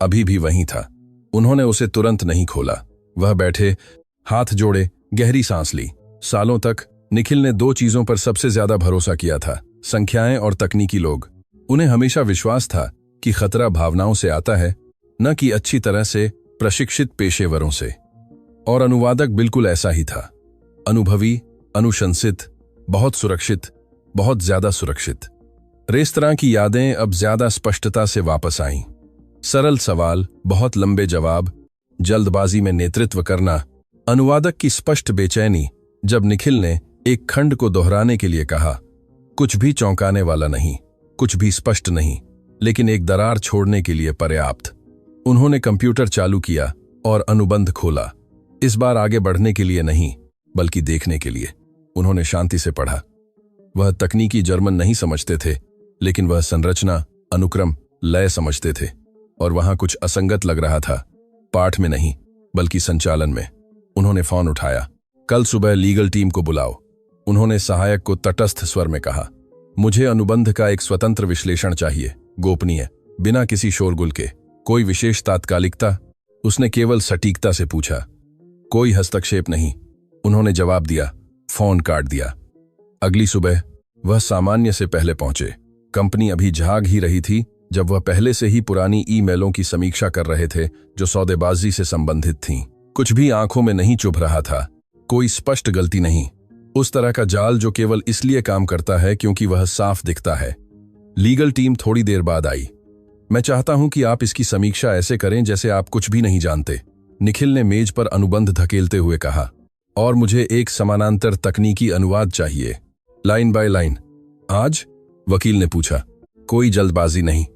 अभी भी वहीं था। उन्होंने उसे तुरंत नहीं खोला। वह बैठे, हाथ जोड़े, गहरी सांस ली। सालों तक निखिल ने दो चीजों पर सबसे ज्यादा भरोसा किया था, संख्याएं और तकनीकी लोग। उन्हें हमेशा विश्वास था कि खतरा भावनाओं से आता है, न कि अच्छी तरह से प्रशिक्षित पेशेवरों से। और अनुवादक बिल्कुल ऐसा ही था। अनुभवी, अनुशंसित, बहुत सुरक्षित, बहुत ज्यादा सुरक्षित। रेस्तरां की यादें अब ज्यादा स्पष्टता से वापस आईं। सरल सवाल, बहुत लंबे जवाब, जल्दबाजी में नेतृत्व करना। अनुवादक की स्पष्ट बेचैनी जब निखिल ने एक खंड को दोहराने के लिए कहा। कुछ भी चौंकाने वाला नहीं, कुछ भी स्पष्ट नहीं, लेकिन एक दरार छोड़ने के लिए पर्याप्त। उन्होंने कंप्यूटर चालू किया और अनुबंध खोला। इस बार आगे बढ़ने के लिए नहीं, बल्कि देखने के लिए। उन्होंने शांति से पढ़ा। वह तकनीकी जर्मन नहीं समझते थे, लेकिन वह संरचना, अनुक्रम, लय समझते थे। और वहां कुछ असंगत लग रहा था, पाठ में नहीं, बल्कि संचालन में। उन्होंने फोन उठाया। कल सुबह लीगल टीम को बुलाओ, उन्होंने सहायक को तटस्थ स्वर में कहा। मुझे अनुबंध का एक स्वतंत्र विश्लेषण चाहिए, गोपनीय, बिना किसी शोरगुल के। कोई विशेष तात्कालिकता? उसने केवल सटीकता से पूछा। कोई हस्तक्षेप नहीं, उन्होंने जवाब दिया। फोन काट दिया। अगली सुबह वह सामान्य से पहले पहुंचे। कंपनी अभी जाग ही रही थी जब वह पहले से ही पुरानी ईमेलों की समीक्षा कर रहे थे जो सौदेबाजी से संबंधित थीं। कुछ भी आंखों में नहीं चुभ रहा था, कोई स्पष्ट गलती नहीं। उस तरह का जाल जो केवल इसलिए काम करता है क्योंकि वह साफ दिखता है। लीगल टीम थोड़ी देर बाद आई। मैं चाहता हूं कि आप इसकी समीक्षा ऐसे करें जैसे आप कुछ भी नहीं जानते, निखिल ने मेज पर अनुबंध धकेलते हुए कहा। और मुझे एक समानांतर तकनीकी अनुवाद चाहिए, लाइन बाय लाइन। आज? वकील ने पूछा। कोई जल्दबाजी नहीं,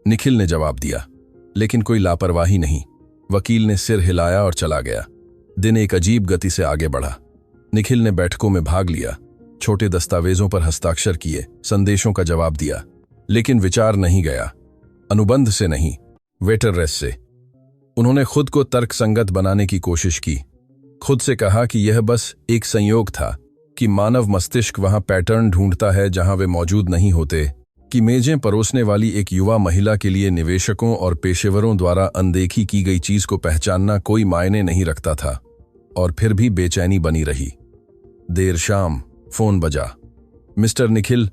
निखिल ने जवाब दिया, लेकिन कोई लापरवाही नहीं। वकील ने सिर हिलाया और चला गया। दिन एक अजीब गति से आगे बढ़ा। निखिल ने बैठकों में भाग लिया, छोटे दस्तावेजों पर हस्ताक्षर किए, संदेशों का जवाब दिया, लेकिन विचार नहीं गया। अनुबंध से नहीं, वेटर रेस से। उन्होंने खुद को तर्कसंगत बनाने की कोशिश की। खुद से कहा कि यह बस एक संयोग था, कि मानव मस्तिष्क वहां पैटर्न ढूंढता है जहां वे मौजूद नहीं होते, कि मेजें परोसने वाली एक युवा महिला के लिए निवेशकों और पेशेवरों द्वारा अनदेखी की गई चीज को पहचानना कोई मायने नहीं रखता था। और फिर भी बेचैनी बनी रही। देर शाम फोन बजा। मिस्टर निखिल,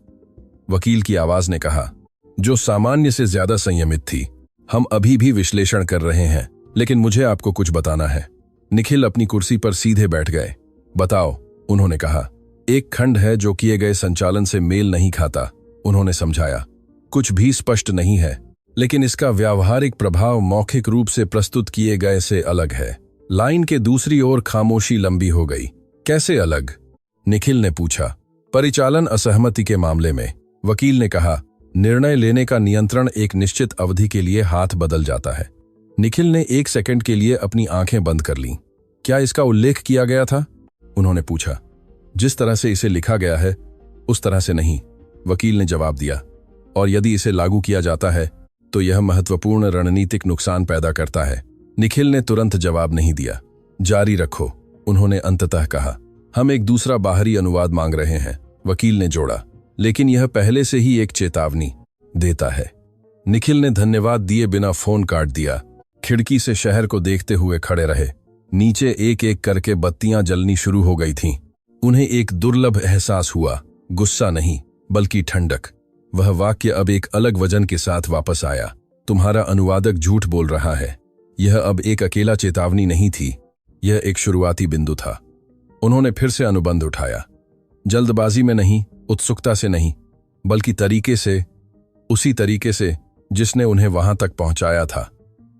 वकील की आवाज ने कहा, जो सामान्य से ज्यादा संयमित थी। हम अभी भी विश्लेषण कर रहे हैं, लेकिन मुझे आपको कुछ बताना है। निखिल अपनी कुर्सी पर सीधे बैठ गए। बताओ, उन्होंने कहा। एक खंड है जो किए गए संचालन से मेल नहीं खाता, उन्होंने समझाया। कुछ भी स्पष्ट नहीं है, लेकिन इसका व्यावहारिक प्रभाव मौखिक रूप से प्रस्तुत किए गए से अलग है। लाइन के दूसरी ओर खामोशी लंबी हो गई। कैसे अलग? निखिल ने पूछा। परिचालन असहमति के मामले में, वकील ने कहा, निर्णय लेने का नियंत्रण एक निश्चित अवधि के लिए हाथ बदल जाता है। निखिल ने 1 सेकंड के लिए अपनी आंखें बंद कर लीं। क्या इसका उल्लेख किया गया था? उन्होंने पूछा। जिस तरह से इसे लिखा गया है उस तरह से नहीं, वकील ने जवाब दिया। और यदि इसे लागू किया जाता है तो यह महत्वपूर्ण रणनीतिक नुकसान पैदा करता है। निखिल ने तुरंत जवाब नहीं दिया। जारी रखो, उन्होंने अंततः कहा। हम एक दूसरा बाहरी अनुवाद मांग रहे हैं, वकील ने जोड़ा, लेकिन यह पहले से ही एक चेतावनी देता है। निखिल ने धन्यवाद दिए बिना फोन काट दिया। खिड़की से शहर को देखते हुए खड़े रहे। नीचे एक एक करके बत्तियां जलनी शुरू हो गई थीं। उन्हें एक दुर्लभ एहसास हुआ, गुस्सा नहीं बल्कि ठंडक। वह वाक्य अब एक अलग वजन के साथ वापस आया। तुम्हारा अनुवादक झूठ बोल रहा है। यह अब एक अकेला चेतावनी नहीं थी, यह एक शुरुआती बिंदु था। उन्होंने फिर से अनुबंध उठाया। जल्दबाजी में नहीं, उत्सुकता से नहीं, बल्कि तरीके से, उसी तरीके से जिसने उन्हें वहां तक पहुंचाया था।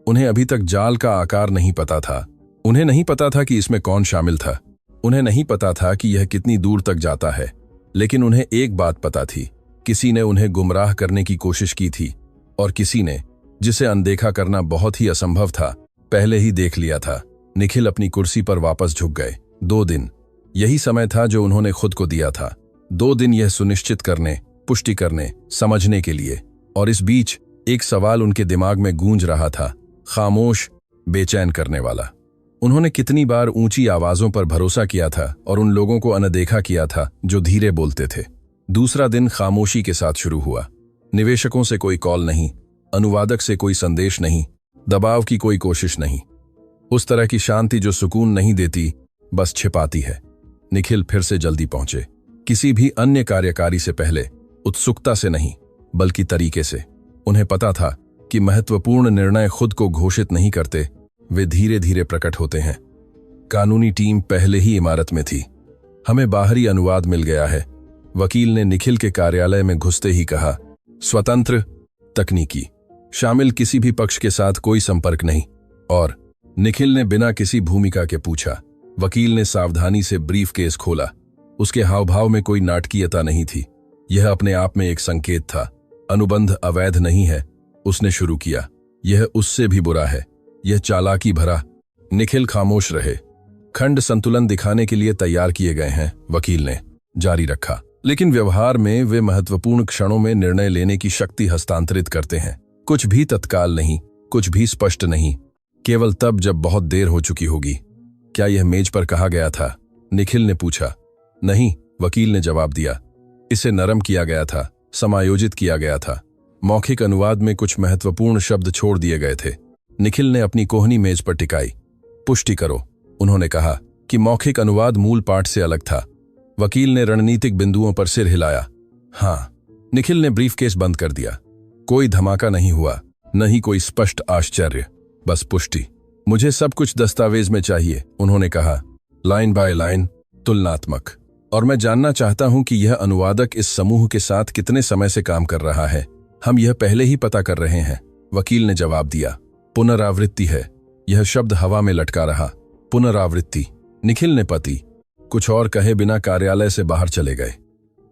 उन्हें अभी तक जाल का आकार नहीं पता था। उन्हें नहीं पता था कि इसमें कौन शामिल था। उन्हें नहीं पता था कि यह कितनी दूर तक जाता है। लेकिन उन्हें एक बात पता थी, किसी ने उन्हें गुमराह करने की कोशिश की थी, और किसी ने, जिसे अनदेखा करना बहुत ही असंभव था, पहले ही देख लिया था। निखिल अपनी कुर्सी पर वापस झुक गए। 2 दिन, यही समय था जो उन्होंने खुद को दिया था। 2 दिन यह सुनिश्चित करने, पुष्टि करने, समझने के लिए। और इस बीच एक सवाल उनके दिमाग में गूंज रहा था, खामोश, बेचैन करने वाला। उन्होंने कितनी बार ऊंची आवाजों पर भरोसा किया था और उन लोगों को अनदेखा किया था जो धीरे बोलते थे। दूसरा दिन खामोशी के साथ शुरू हुआ। निवेशकों से कोई कॉल नहीं, अनुवादक से कोई संदेश नहीं, दबाव की कोई कोशिश नहीं। उस तरह की शांति जो सुकून नहीं देती, बस छिपाती है। निखिल फिर से जल्दी पहुंचे, किसी भी अन्य कार्यकारी से पहले, उत्सुकता से नहीं बल्कि तरीके से। उन्हें पता था कि महत्वपूर्ण निर्णय खुद को घोषित नहीं करते, वे धीरे धीरे प्रकट होते हैं। कानूनी टीम पहले ही इमारत में थी। हमें बाहरी अनुवाद मिल गया है, वकील ने निखिल के कार्यालय में घुसते ही कहा। स्वतंत्र, तकनीकी, शामिल किसी भी पक्ष के साथ कोई संपर्क नहीं। और निखिल ने बिना किसी भूमिका के पूछा। वकील ने सावधानी से ब्रीफ केस खोला। उसके हावभाव में कोई नाटकीयता नहीं थी। यह अपने आप में एक संकेत था। अनुबंध अवैध नहीं है, उसने शुरू किया। यह उससे भी बुरा है, यह चालाकी भरा। निखिल खामोश रहे। खंड संतुलन दिखाने के लिए तैयार किए गए हैं, वकील ने जारी रखा। लेकिन व्यवहार में वे महत्वपूर्ण क्षणों में निर्णय लेने की शक्ति हस्तांतरित करते हैं। कुछ भी तत्काल नहीं, कुछ भी स्पष्ट नहीं, केवल तब जब बहुत देर हो चुकी होगी। क्या यह मेज पर कहा गया था? निखिल ने पूछा। नहीं, वकील ने जवाब दिया। इसे नरम किया गया था, समायोजित किया गया था। मौखिक अनुवाद में कुछ महत्वपूर्ण शब्द छोड़ दिए गए थे। निखिल ने अपनी कोहनी मेज पर टिकाई। पुष्टि करो, उन्होंने कहा कि मौखिक अनुवाद मूल पाठ से अलग था। वकील ने रणनीतिक बिंदुओं पर सिर हिलाया। हाँ। निखिल ने ब्रीफकेस बंद कर दिया। कोई धमाका नहीं हुआ, न ही कोई स्पष्ट आश्चर्य, बस पुष्टि। मुझे सब कुछ दस्तावेज में चाहिए, उन्होंने कहा, लाइन बाय लाइन, तुलनात्मक। और मैं जानना चाहता हूं कि यह अनुवादक इस समूह के साथ कितने समय से काम कर रहा है। हम यह पहले ही पता कर रहे हैं, वकील ने जवाब दिया। पुनरावृत्ति है, यह शब्द हवा में लटका रहा। पुनरावृत्ति। निखिल ने पति कुछ और कहे बिना कार्यालय से बाहर चले गए।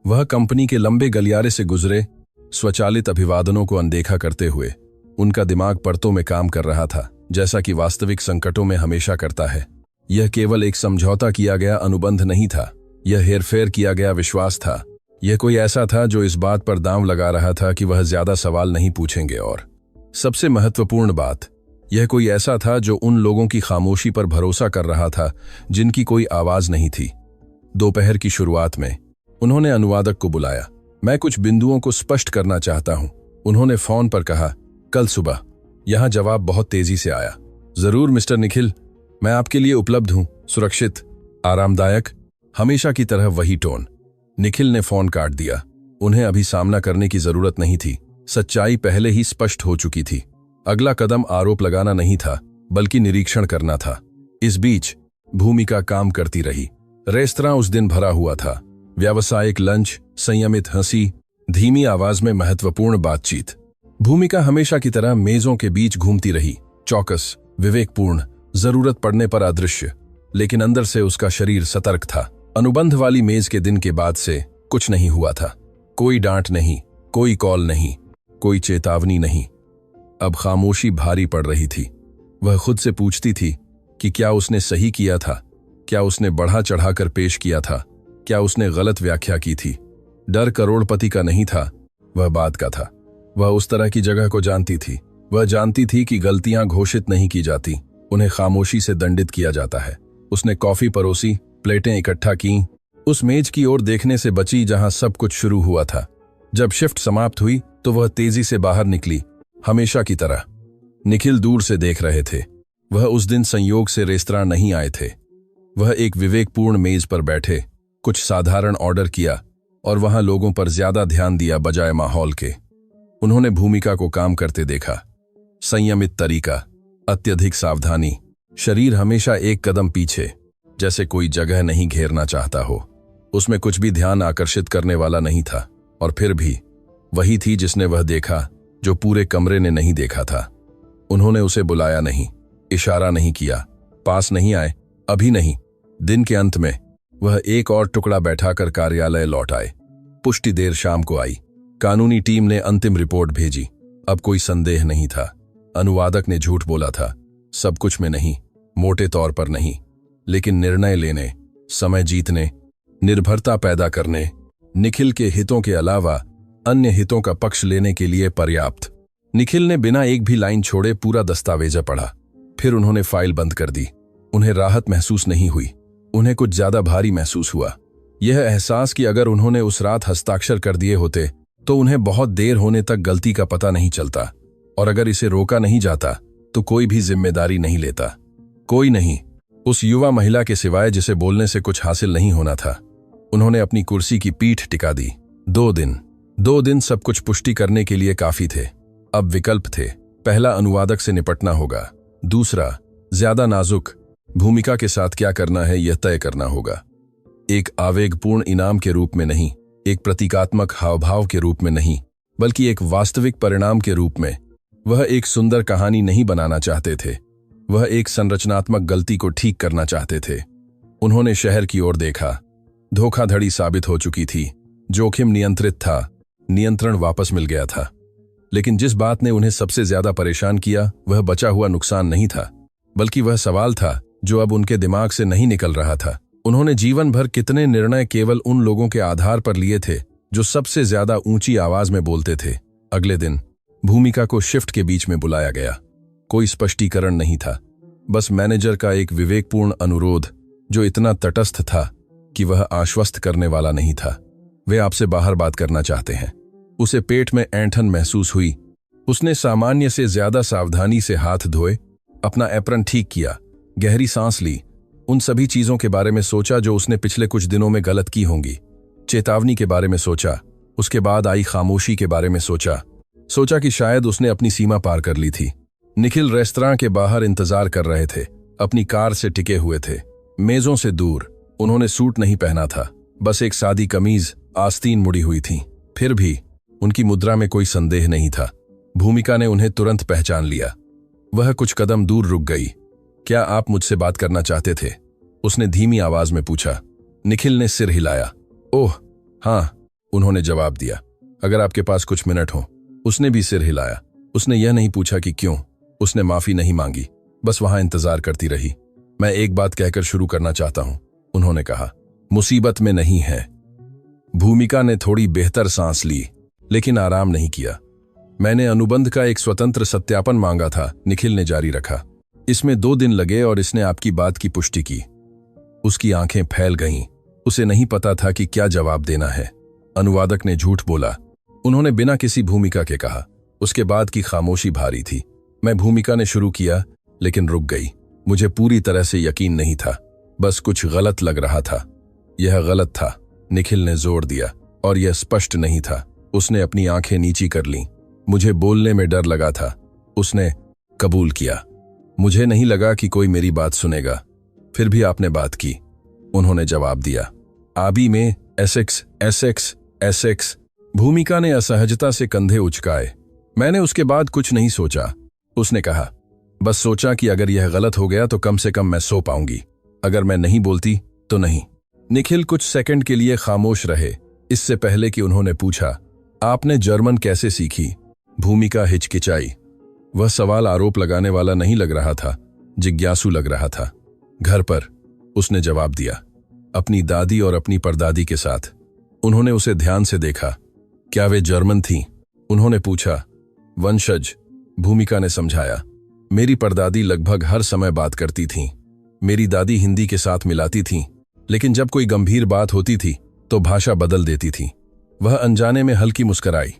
वह कंपनी के लंबे गलियारे से गुजरे, स्वचालित अभिवादनों को अनदेखा करते हुए। उनका दिमाग परतों में काम कर रहा था, जैसा कि वास्तविक संकटों में हमेशा करता है। यह केवल एक समझौता किया गया अनुबंध नहीं था, यह हेरफेर किया गया विश्वास था। यह कोई ऐसा था जो इस बात पर दांव लगा रहा था कि वह ज्यादा सवाल नहीं पूछेंगे। और सबसे महत्वपूर्ण बात, यह कोई ऐसा था जो उन लोगों की खामोशी पर भरोसा कर रहा था जिनकी कोई आवाज नहीं थी। दोपहर की शुरुआत में उन्होंने अनुवादक को बुलाया। मैं कुछ बिंदुओं को स्पष्ट करना चाहता हूं, उन्होंने फोन पर कहा। कल सुबह। यहां जवाब बहुत तेजी से आया। जरूर मिस्टर निखिल, मैं आपके लिए उपलब्ध हूं। सुरक्षित, आरामदायक, हमेशा की तरह वही टोन। निखिल ने फोन काट दिया। उन्हें अभी सामना करने की जरूरत नहीं थी, सच्चाई पहले ही स्पष्ट हो चुकी थी। अगला कदम आरोप लगाना नहीं था, बल्कि निरीक्षण करना था। इस बीच भूमिका काम करती रही। रेस्तरां उस दिन भरा हुआ था। व्यावसायिक लंच, संयमित हंसी, धीमी आवाज में महत्वपूर्ण बातचीत। भूमिका हमेशा की तरह मेजों के बीच घूमती रही, चौकस, विवेकपूर्ण, जरूरत पड़ने पर अदृश्य, लेकिन अंदर से उसका शरीर सतर्क था। अनुबंध वाली मेज के दिन के बाद से कुछ नहीं हुआ था। कोई डांट नहीं, कोई कॉल नहीं, कोई चेतावनी नहीं। अब खामोशी भारी पड़ रही थी। वह खुद से पूछती थी कि क्या उसने सही किया था, क्या उसने बढ़ा चढ़ाकर पेश किया था, क्या उसने गलत व्याख्या की थी। डर करोड़पति का नहीं था, वह बात का था। वह उस तरह की जगह को जानती थी। वह जानती थी कि गलतियां घोषित नहीं की जाती, उन्हें खामोशी से दंडित किया जाता है। उसने कॉफी परोसी, प्लेटें इकट्ठा की, उस मेज की ओर देखने से बची जहां सब कुछ शुरू हुआ था। जब शिफ्ट समाप्त हुई तो वह तेजी से बाहर निकली, हमेशा की तरह। निखिल दूर से देख रहे थे। वह उस दिन संयोग से रेस्तरां नहीं आए थे। वह एक विवेकपूर्ण मेज पर बैठे, कुछ साधारण ऑर्डर किया और वहां लोगों पर ज्यादा ध्यान दिया बजाय माहौल के। उन्होंने भूमिका को काम करते देखा। संयमित तरीका, अत्यधिक सावधानी, शरीर हमेशा एक कदम पीछे, जैसे कोई जगह नहीं घेरना चाहता हो। उसमें कुछ भी ध्यान आकर्षित करने वाला नहीं था, और फिर भी वही थी जिसने वह देखा जो पूरे कमरे ने नहीं देखा था। उन्होंने उसे बुलाया नहीं, इशारा नहीं किया, पास नहीं आए, अभी नहीं। दिन के अंत में वह एक और टुकड़ा बैठाकर कार्यालय लौट आए। पुष्टि देर शाम को आई। कानूनी टीम ने अंतिम रिपोर्ट भेजी। अब कोई संदेह नहीं था। अनुवादक ने झूठ बोला था, सब कुछ में नहीं, मोटे तौर पर नहीं, लेकिन निर्णय लेने, समय जीतने, निर्भरता पैदा करने, निखिल के हितों के अलावा अन्य हितों का पक्ष लेने के लिए पर्याप्त। निखिल ने बिना एक भी लाइन छोड़े पूरा दस्तावेजा पढ़ा। फिर उन्होंने फाइल बंद कर दी। उन्हें राहत महसूस नहीं हुई, उन्हें कुछ ज्यादा भारी महसूस हुआ। यह एहसास कि अगर उन्होंने उस रात हस्ताक्षर कर दिए होते तो उन्हें बहुत देर होने तक गलती का पता नहीं चलता, और अगर इसे रोका नहीं जाता तो कोई भी जिम्मेदारी नहीं लेता। कोई नहीं, उस युवा महिला के सिवाय जिसे बोलने से कुछ हासिल नहीं होना था। उन्होंने अपनी कुर्सी की पीठ टिका दी। 2 दिन सब कुछ पुष्टि करने के लिए काफी थे। अब विकल्प थे। पहला, अनुवादक से निपटना होगा। दूसरा, ज्यादा नाजुक भूमिका के साथ क्या करना है यह तय करना होगा। एक आवेगपूर्ण इनाम के रूप में नहीं, एक प्रतीकात्मक हावभाव के रूप में नहीं, बल्कि एक वास्तविक परिणाम के रूप में। वह एक सुंदर कहानी नहीं बनाना चाहते थे, वह एक संरचनात्मक गलती को ठीक करना चाहते थे। उन्होंने शहर की ओर देखा। धोखाधड़ी साबित हो चुकी थी, जोखिम नियंत्रित था, नियंत्रण वापस मिल गया था। लेकिन जिस बात ने उन्हें सबसे ज्यादा परेशान किया वह बचा हुआ नुकसान नहीं था, बल्कि वह सवाल था जो अब उनके दिमाग से नहीं निकल रहा था। उन्होंने जीवन भर कितने निर्णय केवल उन लोगों के आधार पर लिए थे जो सबसे ज्यादा ऊंची आवाज में बोलते थे। अगले दिन भूमिका को शिफ्ट के बीच में बुलाया गया। कोई स्पष्टीकरण नहीं था, बस मैनेजर का एक विवेकपूर्ण अनुरोध जो इतना तटस्थ था कि वह आश्वस्त करने वाला नहीं था। वे आपसे बाहर बात करना चाहते हैं। उसे पेट में ऐंठन महसूस हुई। उसने सामान्य से ज्यादा सावधानी से हाथ धोए, अपना एप्रन ठीक किया, गहरी सांस ली, उन सभी चीजों के बारे में सोचा जो उसने पिछले कुछ दिनों में गलत की होंगी। चेतावनी के बारे में सोचा, उसके बाद आई खामोशी के बारे में सोचा कि शायद उसने अपनी सीमा पार कर ली थी। निखिल रेस्तरां के बाहर इंतजार कर रहे थे, अपनी कार से टिके हुए थे, मेजों से दूर। उन्होंने सूट नहीं पहना था, बस एक सादी कमीज आस्तीन मुड़ी हुई थी। फिर भी उनकी मुद्रा में कोई संदेह नहीं था। भूमिका ने उन्हें तुरंत पहचान लिया। वह कुछ कदम दूर रुक गई। क्या आप मुझसे बात करना चाहते थे? उसने धीमी आवाज में पूछा। निखिल ने सिर हिलाया। ओह हाँ, उन्होंने जवाब दिया, अगर आपके पास कुछ मिनट हो। उसने भी सिर हिलाया। उसने यह नहीं पूछा कि क्यों, उसने माफी नहीं मांगी, बस वहां इंतजार करती रही। मैं एक बात कहकर शुरू करना चाहता हूं, उन्होंने कहा। मुसीबत में नहीं है। भूमिका ने थोड़ी बेहतर सांस ली, लेकिन आराम नहीं किया। मैंने अनुबंध का एक स्वतंत्र सत्यापन मांगा था, निखिल ने जारी रखा। इसमें 2 दिन लगे और इसने आपकी बात की पुष्टि की। उसकी आंखें फैल गईं। उसे नहीं पता था कि क्या जवाब देना है। अनुवादक ने झूठ बोला, उन्होंने बिना किसी भूमिका के कहा। उसके बाद की खामोशी भारी थी। मैं भूमिका ने शुरू किया, लेकिन रुक गई। मुझे पूरी तरह से यकीन नहीं था, बस कुछ गलत लग रहा था। यह गलत था, निखिल ने जोर दिया, और यह स्पष्ट नहीं था। उसने अपनी आंखें नीची कर लीं। मुझे बोलने में डर लगा था। उसने कबूल किया। मुझे नहीं लगा कि कोई मेरी बात सुनेगा। फिर भी आपने बात की, उन्होंने जवाब दिया। आबी में एसेक्स। भूमिका ने असहजता से कंधे उचकाए। मैंने उसके बाद कुछ नहीं सोचा। उसने कहा, बस सोचा कि अगर यह गलत हो गया तो कम से कम मैं सो पाऊंगी, अगर मैं नहीं बोलती तो नहीं। निखिल कुछ सेकंड के लिए खामोश रहे, इससे पहले कि उन्होंने पूछा, आपने जर्मन कैसे सीखी? भूमिका हिचकिचाई। वह सवाल आरोप लगाने वाला नहीं लग रहा था, जिज्ञासु लग रहा था। घर पर, उसने जवाब दिया, अपनी दादी और अपनी परदादी के साथ। उन्होंने उसे ध्यान से देखा। क्या वे जर्मन थीं? उन्होंने पूछा। वंशज, भूमिका ने समझाया। मेरी परदादी लगभग हर समय बात करती थीं। मेरी दादी हिंदी के साथ मिलाती थीं, लेकिन जब कोई गंभीर बात होती थी तो भाषा बदल देती थी। वह अनजाने में हल्की मुस्कुराई।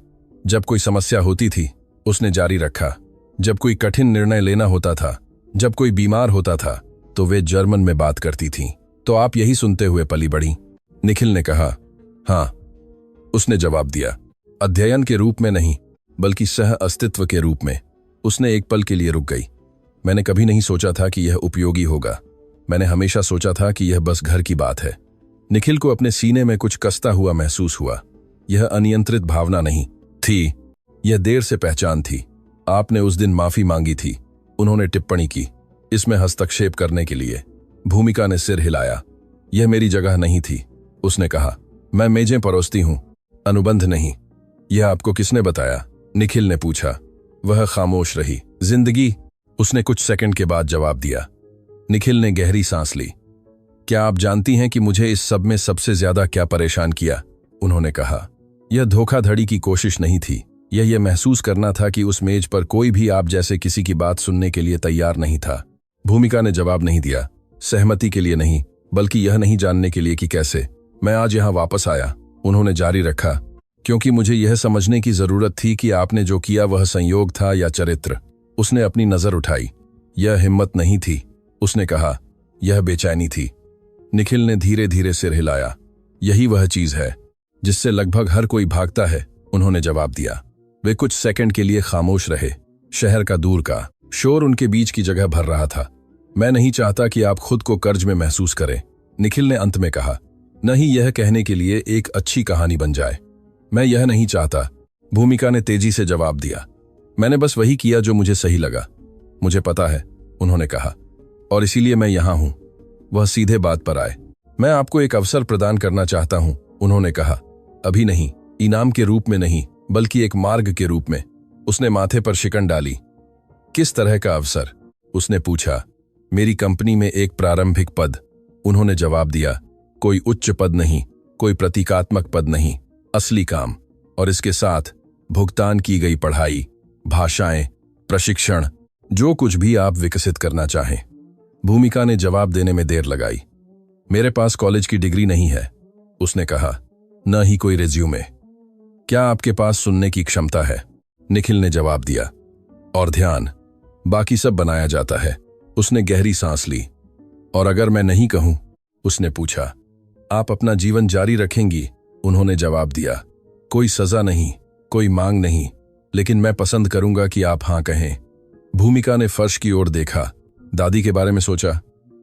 जब कोई समस्या होती थी, उसने जारी रखा। जब कोई कठिन निर्णय लेना होता था, जब कोई बीमार होता था, तो वे जर्मन में बात करती थीं। तो आप यही सुनते हुए पली बढ़ी? निखिल ने कहा। हाँ, उसने जवाब दिया। अध्ययन के रूप में नहीं, बल्कि सह अस्तित्व के रूप में। उसने एक पल के लिए रुक गई। मैंने कभी नहीं सोचा था कि यह उपयोगी होगा। मैंने हमेशा सोचा था कि यह बस घर की बात है। निखिल को अपने सीने में कुछ कसता हुआ महसूस हुआ। यह अनियंत्रित भावना नहीं थी, यह देर से पहचान थी। आपने उस दिन माफी मांगी थी, उन्होंने टिप्पणी की, इसमें हस्तक्षेप करने के लिए। भूमिका ने सिर हिलाया। यह मेरी जगह नहीं थी, उसने कहा। मैं मेजें परोसती हूं, अनुबंध नहीं। यह आपको किसने बताया? निखिल ने पूछा। वह खामोश रही। जिंदगी, उसने कुछ सेकंड के बाद जवाब दिया। निखिल ने गहरी सांस ली। क्या आप जानती हैं कि मुझे इस सब में सबसे ज्यादा क्या परेशान किया? उन्होंने कहा। यह धोखाधड़ी की कोशिश नहीं थी, यह महसूस करना था कि उस मेज पर कोई भी आप जैसे किसी की बात सुनने के लिए तैयार नहीं था। भूमिका ने जवाब नहीं दिया, सहमति के लिए नहीं, बल्कि यह नहीं जानने के लिए कि कैसे। मैं आज यहां वापस आया, उन्होंने जारी रखा, क्योंकि मुझे यह समझने की जरूरत थी कि आपने जो किया वह संयोग था या चरित्र। उसने अपनी नजर उठाई। यह हिम्मत नहीं थी, उसने कहा, यह बेचैनी थी। निखिल ने धीरे धीरे सिर हिलाया। यही वह चीज है जिससे लगभग हर कोई भागता है, उन्होंने जवाब दिया। वे कुछ सेकंड के लिए खामोश रहे। शहर का दूर का शोर उनके बीच की जगह भर रहा था। मैं नहीं चाहता कि आप खुद को कर्ज में महसूस करें, निखिल ने अंत में कहा। न ही यह कहने के लिए एक अच्छी कहानी बन जाए। मैं यह नहीं चाहता, भूमिका ने तेजी से जवाब दिया। मैंने बस वही किया जो मुझे सही लगा। मुझे पता है, उन्होंने कहा, और इसीलिए मैं यहां हूं। वह सीधे बात पर आए। मैं आपको एक अवसर प्रदान करना चाहता हूं, उन्होंने कहा। अभी नहीं, इनाम के रूप में नहीं, बल्कि एक मार्ग के रूप में। उसने माथे पर शिकन डाली। किस तरह का अवसर? उसने पूछा। मेरी कंपनी में एक प्रारंभिक पद, उन्होंने जवाब दिया। कोई उच्च पद नहीं, कोई प्रतीकात्मक पद नहीं, असली काम। और इसके साथ भुगतान की गई पढ़ाई, भाषाएं, प्रशिक्षण, जो कुछ भी आप विकसित करना चाहें। भूमिका ने जवाब देने में देर लगाई। मेरे पास कॉलेज की डिग्री नहीं है, उसने कहा, न ही कोई रिज्यूमे। क्या आपके पास सुनने की क्षमता है? निखिल ने जवाब दिया। और ध्यान, बाकी सब बनाया जाता है। उसने गहरी सांस ली। और अगर मैं नहीं कहूं? उसने पूछा। आप अपना जीवन जारी रखेंगी? उन्होंने जवाब दिया। कोई सजा नहीं, कोई मांग नहीं, लेकिन मैं पसंद करूंगा कि आप हां कहें। भूमिका ने फर्श की ओर देखा। दादी के बारे में सोचा,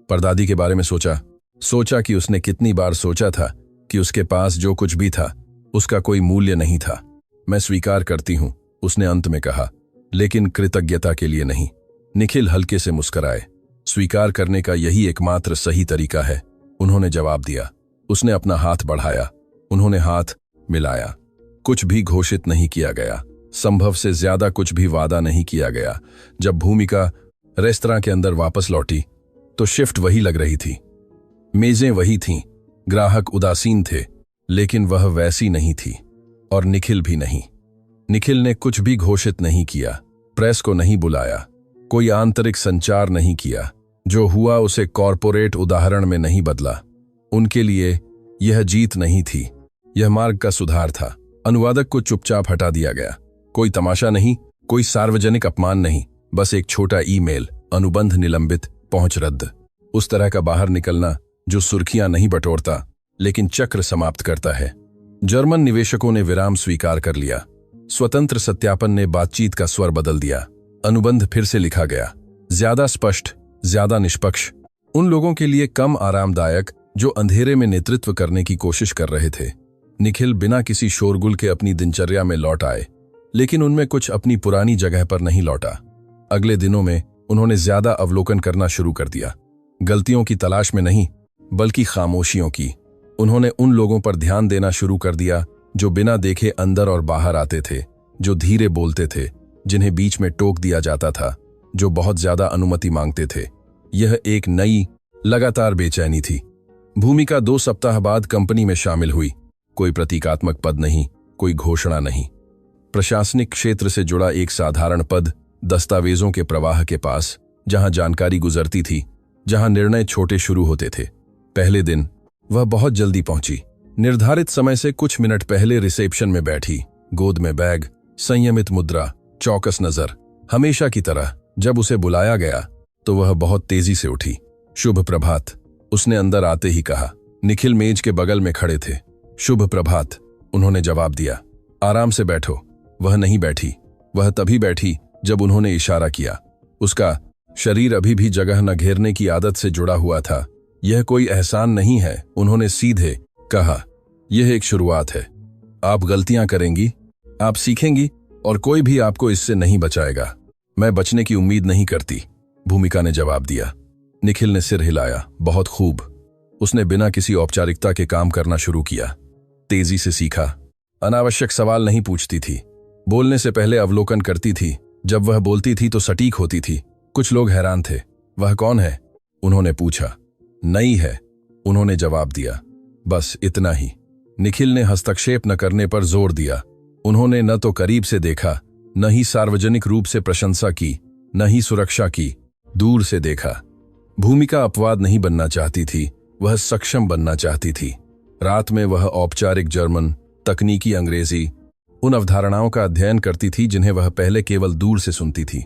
परदादी के बारे में सोचा। सोचा कि उसने कितनी बार सोचा था कि उसके पास जो कुछ भी था उसका कोई मूल्य नहीं था। मैं स्वीकार करती हूं, उसने अंत में कहा, लेकिन कृतज्ञता के लिए नहीं। निखिल हल्के से मुस्कुराए। स्वीकार करने का यही एकमात्र सही तरीका है, उन्होंने जवाब दिया। उसने अपना हाथ बढ़ाया। उन्होंने हाथ मिलाया। कुछ भी घोषित नहीं किया गया, संभव से ज्यादा कुछ भी वादा नहीं किया गया। जब भूमिका रेस्तरां के अंदर वापस लौटी तो शिफ्ट वही लग रही थी, मेजें वही थीं, ग्राहक उदासीन थे, लेकिन वह वैसी नहीं थी, और निखिल भी नहीं। निखिल ने कुछ भी घोषित नहीं किया, प्रेस को नहीं बुलाया, कोई आंतरिक संचार नहीं किया। जो हुआ उसे कॉरपोरेट उदाहरण में नहीं बदला। उनके लिए यह जीत नहीं थी, यह मार्ग का सुधार था। अनुवादक को चुपचाप हटा दिया गया। कोई तमाशा नहीं, कोई सार्वजनिक अपमान नहीं, बस एक छोटा ईमेल, अनुबंध निलंबित, पहुंच रद्द। उस तरह का बाहर निकलना जो सुर्खियां नहीं बटोरता, लेकिन चक्र समाप्त करता है। जर्मन निवेशकों ने विराम स्वीकार कर लिया। स्वतंत्र सत्यापन ने बातचीत का स्वर बदल दिया। अनुबंध फिर से लिखा गया, ज्यादा स्पष्ट, ज्यादा निष्पक्ष, उन लोगों के लिए कम आरामदायक जो अंधेरे में नेतृत्व करने की कोशिश कर रहे थे। निखिल बिना किसी शोरगुल के अपनी दिनचर्या में लौट आए। लेकिन उनमें कुछ अपनी पुरानी जगह पर नहीं लौटा। अगले दिनों में उन्होंने ज्यादा अवलोकन करना शुरू कर दिया। गलतियों की तलाश में नहीं, बल्कि खामोशियों की। उन्होंने उन लोगों पर ध्यान देना शुरू कर दिया जो बिना देखे अंदर और बाहर आते थे, जो धीरे बोलते थे, जिन्हें बीच में टोक दिया जाता था, जो बहुत ज्यादा अनुमति मांगते थे। यह एक नई, लगातार बेचैनी थी। भूमिका 2 सप्ताह बाद कंपनी में शामिल हुई। कोई प्रतीकात्मक पद नहीं, कोई घोषणा नहीं। प्रशासनिक क्षेत्र से जुड़ा एक साधारण पद, दस्तावेजों के प्रवाह के पास, जहां जानकारी गुजरती थी, जहां निर्णय छोटे शुरू होते थे। पहले दिन वह बहुत जल्दी पहुंची। निर्धारित समय से कुछ मिनट पहले रिसेप्शन में बैठी, गोद में बैग, संयमित मुद्रा, चौकस नजर। हमेशा की तरह जब उसे बुलाया गया तो वह बहुत तेजी से उठी। शुभ प्रभात, उसने अंदर आते ही कहा। निखिल मेज के बगल में खड़े थे। शुभ प्रभात, उन्होंने जवाब दिया। आराम से बैठो। वह नहीं बैठी। वह तभी बैठी जब उन्होंने इशारा किया। उसका शरीर अभी भी जगह न घेरने की आदत से जुड़ा हुआ था। यह कोई एहसान नहीं है, उन्होंने सीधे कहा। यह एक शुरुआत है। आप गलतियां करेंगी, आप सीखेंगी, और कोई भी आपको इससे नहीं बचाएगा। मैं बचने की उम्मीद नहीं करती, भूमिका ने जवाब दिया। निखिल ने सिर हिलाया। बहुत खूब। उसने बिना किसी औपचारिकता के काम करना शुरू किया। तेजी से सीखा। अनावश्यक सवाल नहीं पूछती थी। बोलने से पहले अवलोकन करती थी। जब वह बोलती थी तो सटीक होती थी। कुछ लोग हैरान थे। वह कौन है? उन्होंने पूछा। नई है, उन्होंने जवाब दिया। बस इतना ही। निखिल ने हस्तक्षेप न करने पर जोर दिया। उन्होंने न तो करीब से देखा, न ही सार्वजनिक रूप से प्रशंसा की, न ही सुरक्षा की। दूर से देखा। भूमिका अपवाद नहीं बनना चाहती थी, वह सक्षम बनना चाहती थी। रात में वह औपचारिक जर्मन, तकनीकी अंग्रेजी, उन अवधारणाओं का अध्ययन करती थी जिन्हें वह पहले केवल दूर से सुनती थी।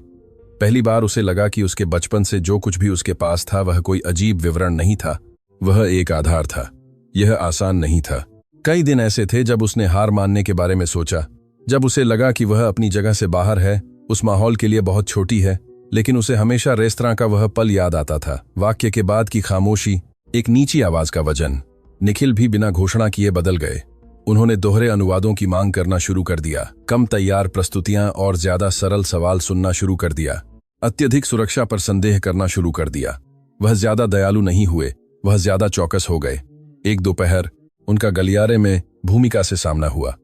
पहली बार उसे लगा कि उसके बचपन से जो कुछ भी उसके पास था वह कोई अजीब विवरण नहीं था, वह एक आधार था। यह आसान नहीं था। कई दिन ऐसे थे जब उसने हार मानने के बारे में सोचा, जब उसे लगा कि वह अपनी जगह से बाहर है, उस माहौल के लिए बहुत छोटी है। लेकिन उसे हमेशा रेस्तरां का वह पल याद आता था। वाक्य के बाद की खामोशी, एक नीची आवाज का वजन। निखिल भी बिना घोषणा किए बदल गए। उन्होंने दोहरे अनुवादों की मांग करना शुरू कर दिया, कम तैयार प्रस्तुतियां और ज्यादा सरल सवाल सुनना शुरू कर दिया। अत्यधिक सुरक्षा पर संदेह करना शुरू कर दिया। वह ज्यादा दयालु नहीं हुए, वह ज्यादा चौकस हो गए। एक दोपहर उनका गलियारे में भूमिका से सामना हुआ।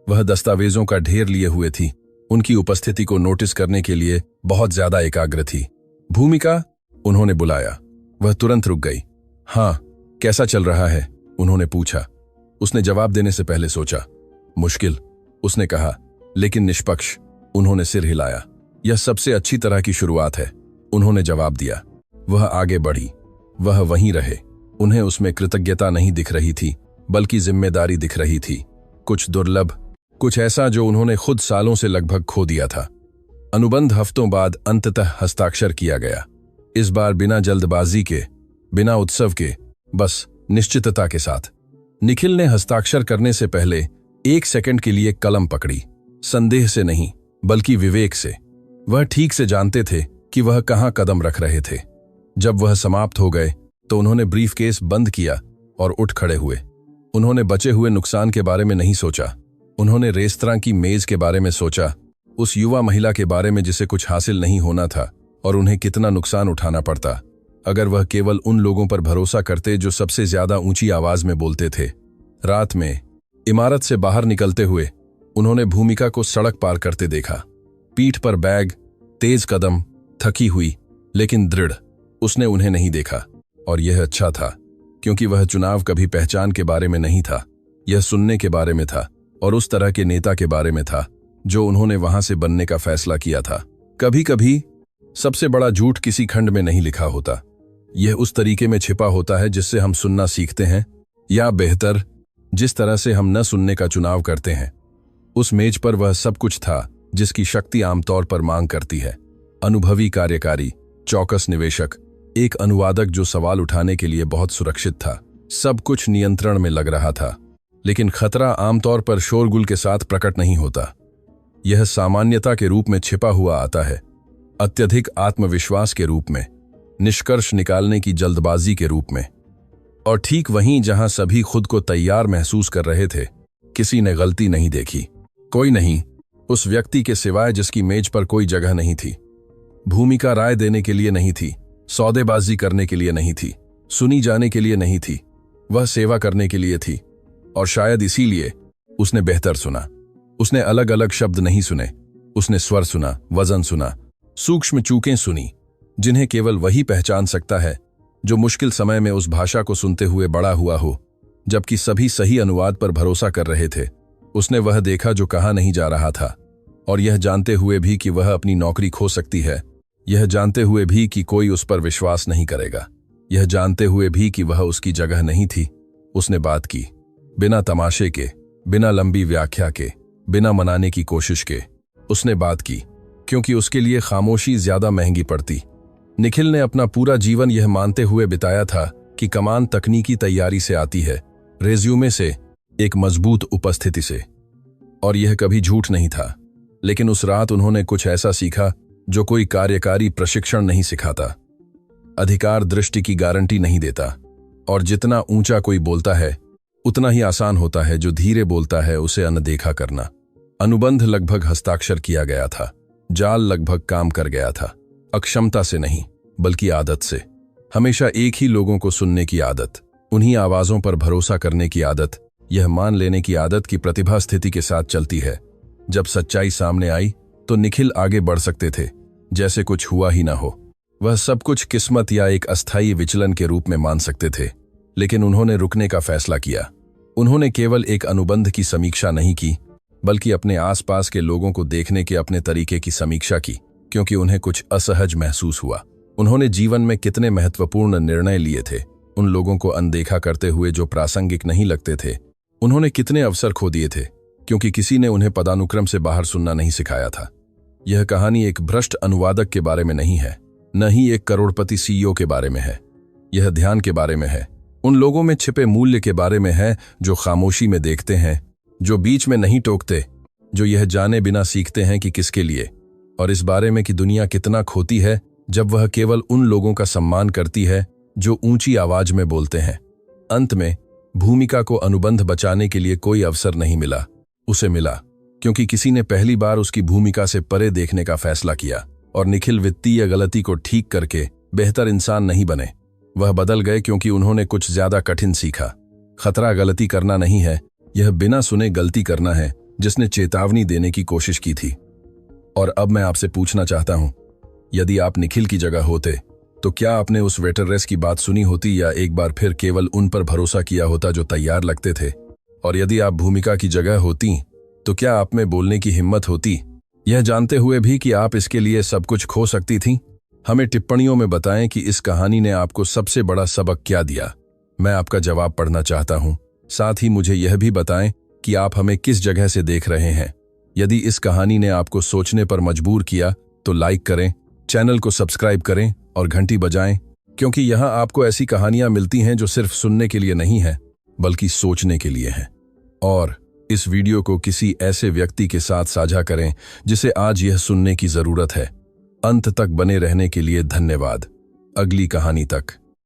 वह दस्तावेजों का ढेर लिए हुए थी। उनकी उपस्थिति को नोटिस करने के लिए बहुत ज्यादा एकाग्र थी। भूमिका, उन्होंने बुलाया। वह तुरंत रुक गई। हाँ, कैसा चल रहा है? उन्होंने पूछा। उसने जवाब देने से पहले सोचा। मुश्किल, उसने कहा, लेकिन निष्पक्ष। उन्होंने सिर हिलाया। यह सबसे अच्छी तरह की शुरुआत है, उन्होंने जवाब दिया। वह आगे बढ़ी। वह वहीं रहे। उन्हें उसमें कृतज्ञता नहीं दिख रही थी, बल्कि जिम्मेदारी दिख रही थी। कुछ दुर्लभ, कुछ ऐसा जो उन्होंने खुद सालों से लगभग खो दिया था। अनुबंध हफ्तों बाद अंततः हस्ताक्षर किया गया। इस बार बिना जल्दबाजी के, बिना उत्सव के, बस निश्चितता के साथ। निखिल ने हस्ताक्षर करने से पहले 1 सेकंड के लिए कलम पकड़ी। संदेह से नहीं, बल्कि विवेक से। वह ठीक से जानते थे कि वह कहां कदम रख रहे थे। जब वह समाप्त हो गए तो उन्होंने ब्रीफकेस बंद किया और उठ खड़े हुए। उन्होंने बचे हुए नुकसान के बारे में नहीं सोचा। उन्होंने रेस्तरां की मेज के बारे में सोचा, उस युवा महिला के बारे में जिसे कुछ हासिल नहीं होना था और उन्हें कितना नुकसान उठाना पड़ता अगर वह केवल उन लोगों पर भरोसा करते जो सबसे ज्यादा ऊंची आवाज में बोलते थे। रात में इमारत से बाहर निकलते हुए उन्होंने भूमिका को सड़क पार करते देखा। पीठ पर बैग, तेज कदम, थकी हुई लेकिन दृढ़। उसने उन्हें नहीं देखा और यह अच्छा था, क्योंकि वह चुनाव कभी पहचान के बारे में नहीं था। यह सुनने के बारे में था और उस तरह के नेता के बारे में था जो उन्होंने वहां से बनने का फैसला किया था। कभी कभी सबसे बड़ा झूठ किसी खंड में नहीं लिखा होता, यह उस तरीके में छिपा होता है जिससे हम सुनना सीखते हैं, या बेहतर जिस तरह से हम न सुनने का चुनाव करते हैं। उस मेज पर वह सब कुछ था जिसकी शक्ति आमतौर पर मांग करती है। अनुभवी कार्यकारी, चौकस निवेशक, एक अनुवादक जो सवाल उठाने के लिए बहुत सुरक्षित था। सब कुछ नियंत्रण में लग रहा था, लेकिन खतरा आमतौर पर शोरगुल के साथ प्रकट नहीं होता। यह सामान्यता के रूप में छिपा हुआ आता है, अत्यधिक आत्मविश्वास के रूप में, निष्कर्ष निकालने की जल्दबाजी के रूप में। और ठीक वहीं जहां सभी खुद को तैयार महसूस कर रहे थे, किसी ने गलती नहीं देखी। कोई नहीं, उस व्यक्ति के सिवाय जिसकी मेज पर कोई जगह नहीं थी। भूमिका राय देने के लिए नहीं थी, सौदेबाजी करने के लिए नहीं थी, सुनी जाने के लिए नहीं थी, वह सेवा करने के लिए थी। और शायद इसीलिए उसने बेहतर सुना। उसने अलग अलग शब्द नहीं सुने, उसने स्वर सुना, वजन सुना, सूक्ष्म चूकें सुनी, जिन्हें केवल वही पहचान सकता है जो मुश्किल समय में उस भाषा को सुनते हुए बड़ा हुआ हो, जबकि सभी सही अनुवाद पर भरोसा कर रहे थे। उसने वह देखा जो कहा नहीं जा रहा था, और यह जानते हुए भी कि वह अपनी नौकरी खो सकती है, यह जानते हुए भी कि कोई उस पर विश्वास नहीं करेगा, यह जानते हुए भी कि वह उसकी जगह नहीं थी, उसने बात की। बिना तमाशे के, बिना लंबी व्याख्या के, बिना मनाने की कोशिश के उसने बात की, क्योंकि उसके लिए खामोशी ज्यादा महंगी पड़ती। निखिल ने अपना पूरा जीवन यह मानते हुए बिताया था कि कमान तकनीकी तैयारी से आती है, रेज्यूमे से, एक मजबूत उपस्थिति से। और यह कभी झूठ नहीं था। लेकिन उस रात उन्होंने कुछ ऐसा सीखा जो कोई कार्यकारी प्रशिक्षण नहीं सिखाता। अधिकार दृष्टि की गारंटी नहीं देता, और जितना ऊंचा कोई बोलता है उतना ही आसान होता है जो धीरे बोलता है उसे अनदेखा करना। अनुबंध लगभग हस्ताक्षर किया गया था, जाल लगभग काम कर गया था। अक्षमता से नहीं, बल्कि आदत से। हमेशा एक ही लोगों को सुनने की आदत, उन्हीं आवाजों पर भरोसा करने की आदत, यह मान लेने की आदत की प्रतिभा स्थिति के साथ चलती है। जब सच्चाई सामने आई तो निखिल आगे बढ़ सकते थे, जैसे कुछ हुआ ही ना हो। वह सब कुछ किस्मत या एक अस्थायी विचलन के रूप में मान सकते थे, लेकिन उन्होंने रुकने का फैसला किया। उन्होंने केवल एक अनुबंध की समीक्षा नहीं की, बल्कि अपने आसपास के लोगों को देखने के अपने तरीके की समीक्षा की, क्योंकि उन्हें कुछ असहज महसूस हुआ। उन्होंने जीवन में कितने महत्वपूर्ण निर्णय लिए थे, उन लोगों को अनदेखा करते हुए जो प्रासंगिक नहीं लगते थे। उन्होंने कितने अवसर खो दिए थे, क्योंकि किसी ने उन्हें पदानुक्रम से बाहर सुनना नहीं सिखाया था। यह कहानी एक भ्रष्ट अनुवादक के बारे में नहीं है, न ही एक करोड़पति सीईओ के बारे में है। यह ध्यान के बारे में है, उन लोगों में छिपे मूल्य के बारे में है जो खामोशी में देखते हैं, जो बीच में नहीं टोकते, जो यह जाने बिना सीखते हैं कि किसके लिए, और इस बारे में कि दुनिया कितना खोती है जब वह केवल उन लोगों का सम्मान करती है जो ऊंची आवाज में बोलते हैं। अंत में भूमिका को अनुबंध बचाने के लिए कोई अवसर नहीं मिला। उसे मिला क्योंकि किसी ने पहली बार उसकी भूमिका से परे देखने का फैसला किया। और निखिल वित्तीय गलती को ठीक करके बेहतर इंसान नहीं बने, वह बदल गए क्योंकि उन्होंने कुछ ज्यादा कठिन सीखा। खतरा गलती करना नहीं है, यह बिना सुने गलती करना है जिसने चेतावनी देने की कोशिश की थी। और अब मैं आपसे पूछना चाहता हूं, यदि आप निखिल की जगह होते तो क्या आपने उस वेटररेस की बात सुनी होती या एक बार फिर केवल उन पर भरोसा किया होता जो तैयार लगते थे? और यदि आप भूमिका की जगह होती तो क्या आप में बोलने की हिम्मत होती, यह जानते हुए भी कि आप इसके लिए सब कुछ खो सकती थीं? हमें टिप्पणियों में बताएं कि इस कहानी ने आपको सबसे बड़ा सबक क्या दिया। मैं आपका जवाब पढ़ना चाहता हूं। साथ ही मुझे यह भी बताएं कि आप हमें किस जगह से देख रहे हैं। यदि इस कहानी ने आपको सोचने पर मजबूर किया तो लाइक करें, चैनल को सब्सक्राइब करें और घंटी बजाएं, क्योंकि यहाँ आपको ऐसी कहानियां मिलती हैं जो सिर्फ सुनने के लिए नहीं है, बल्कि सोचने के लिए हैं। और इस वीडियो को किसी ऐसे व्यक्ति के साथ साझा करें जिसे आज यह सुनने की जरूरत है। अंत तक बने रहने के लिए धन्यवाद। अगली कहानी तक।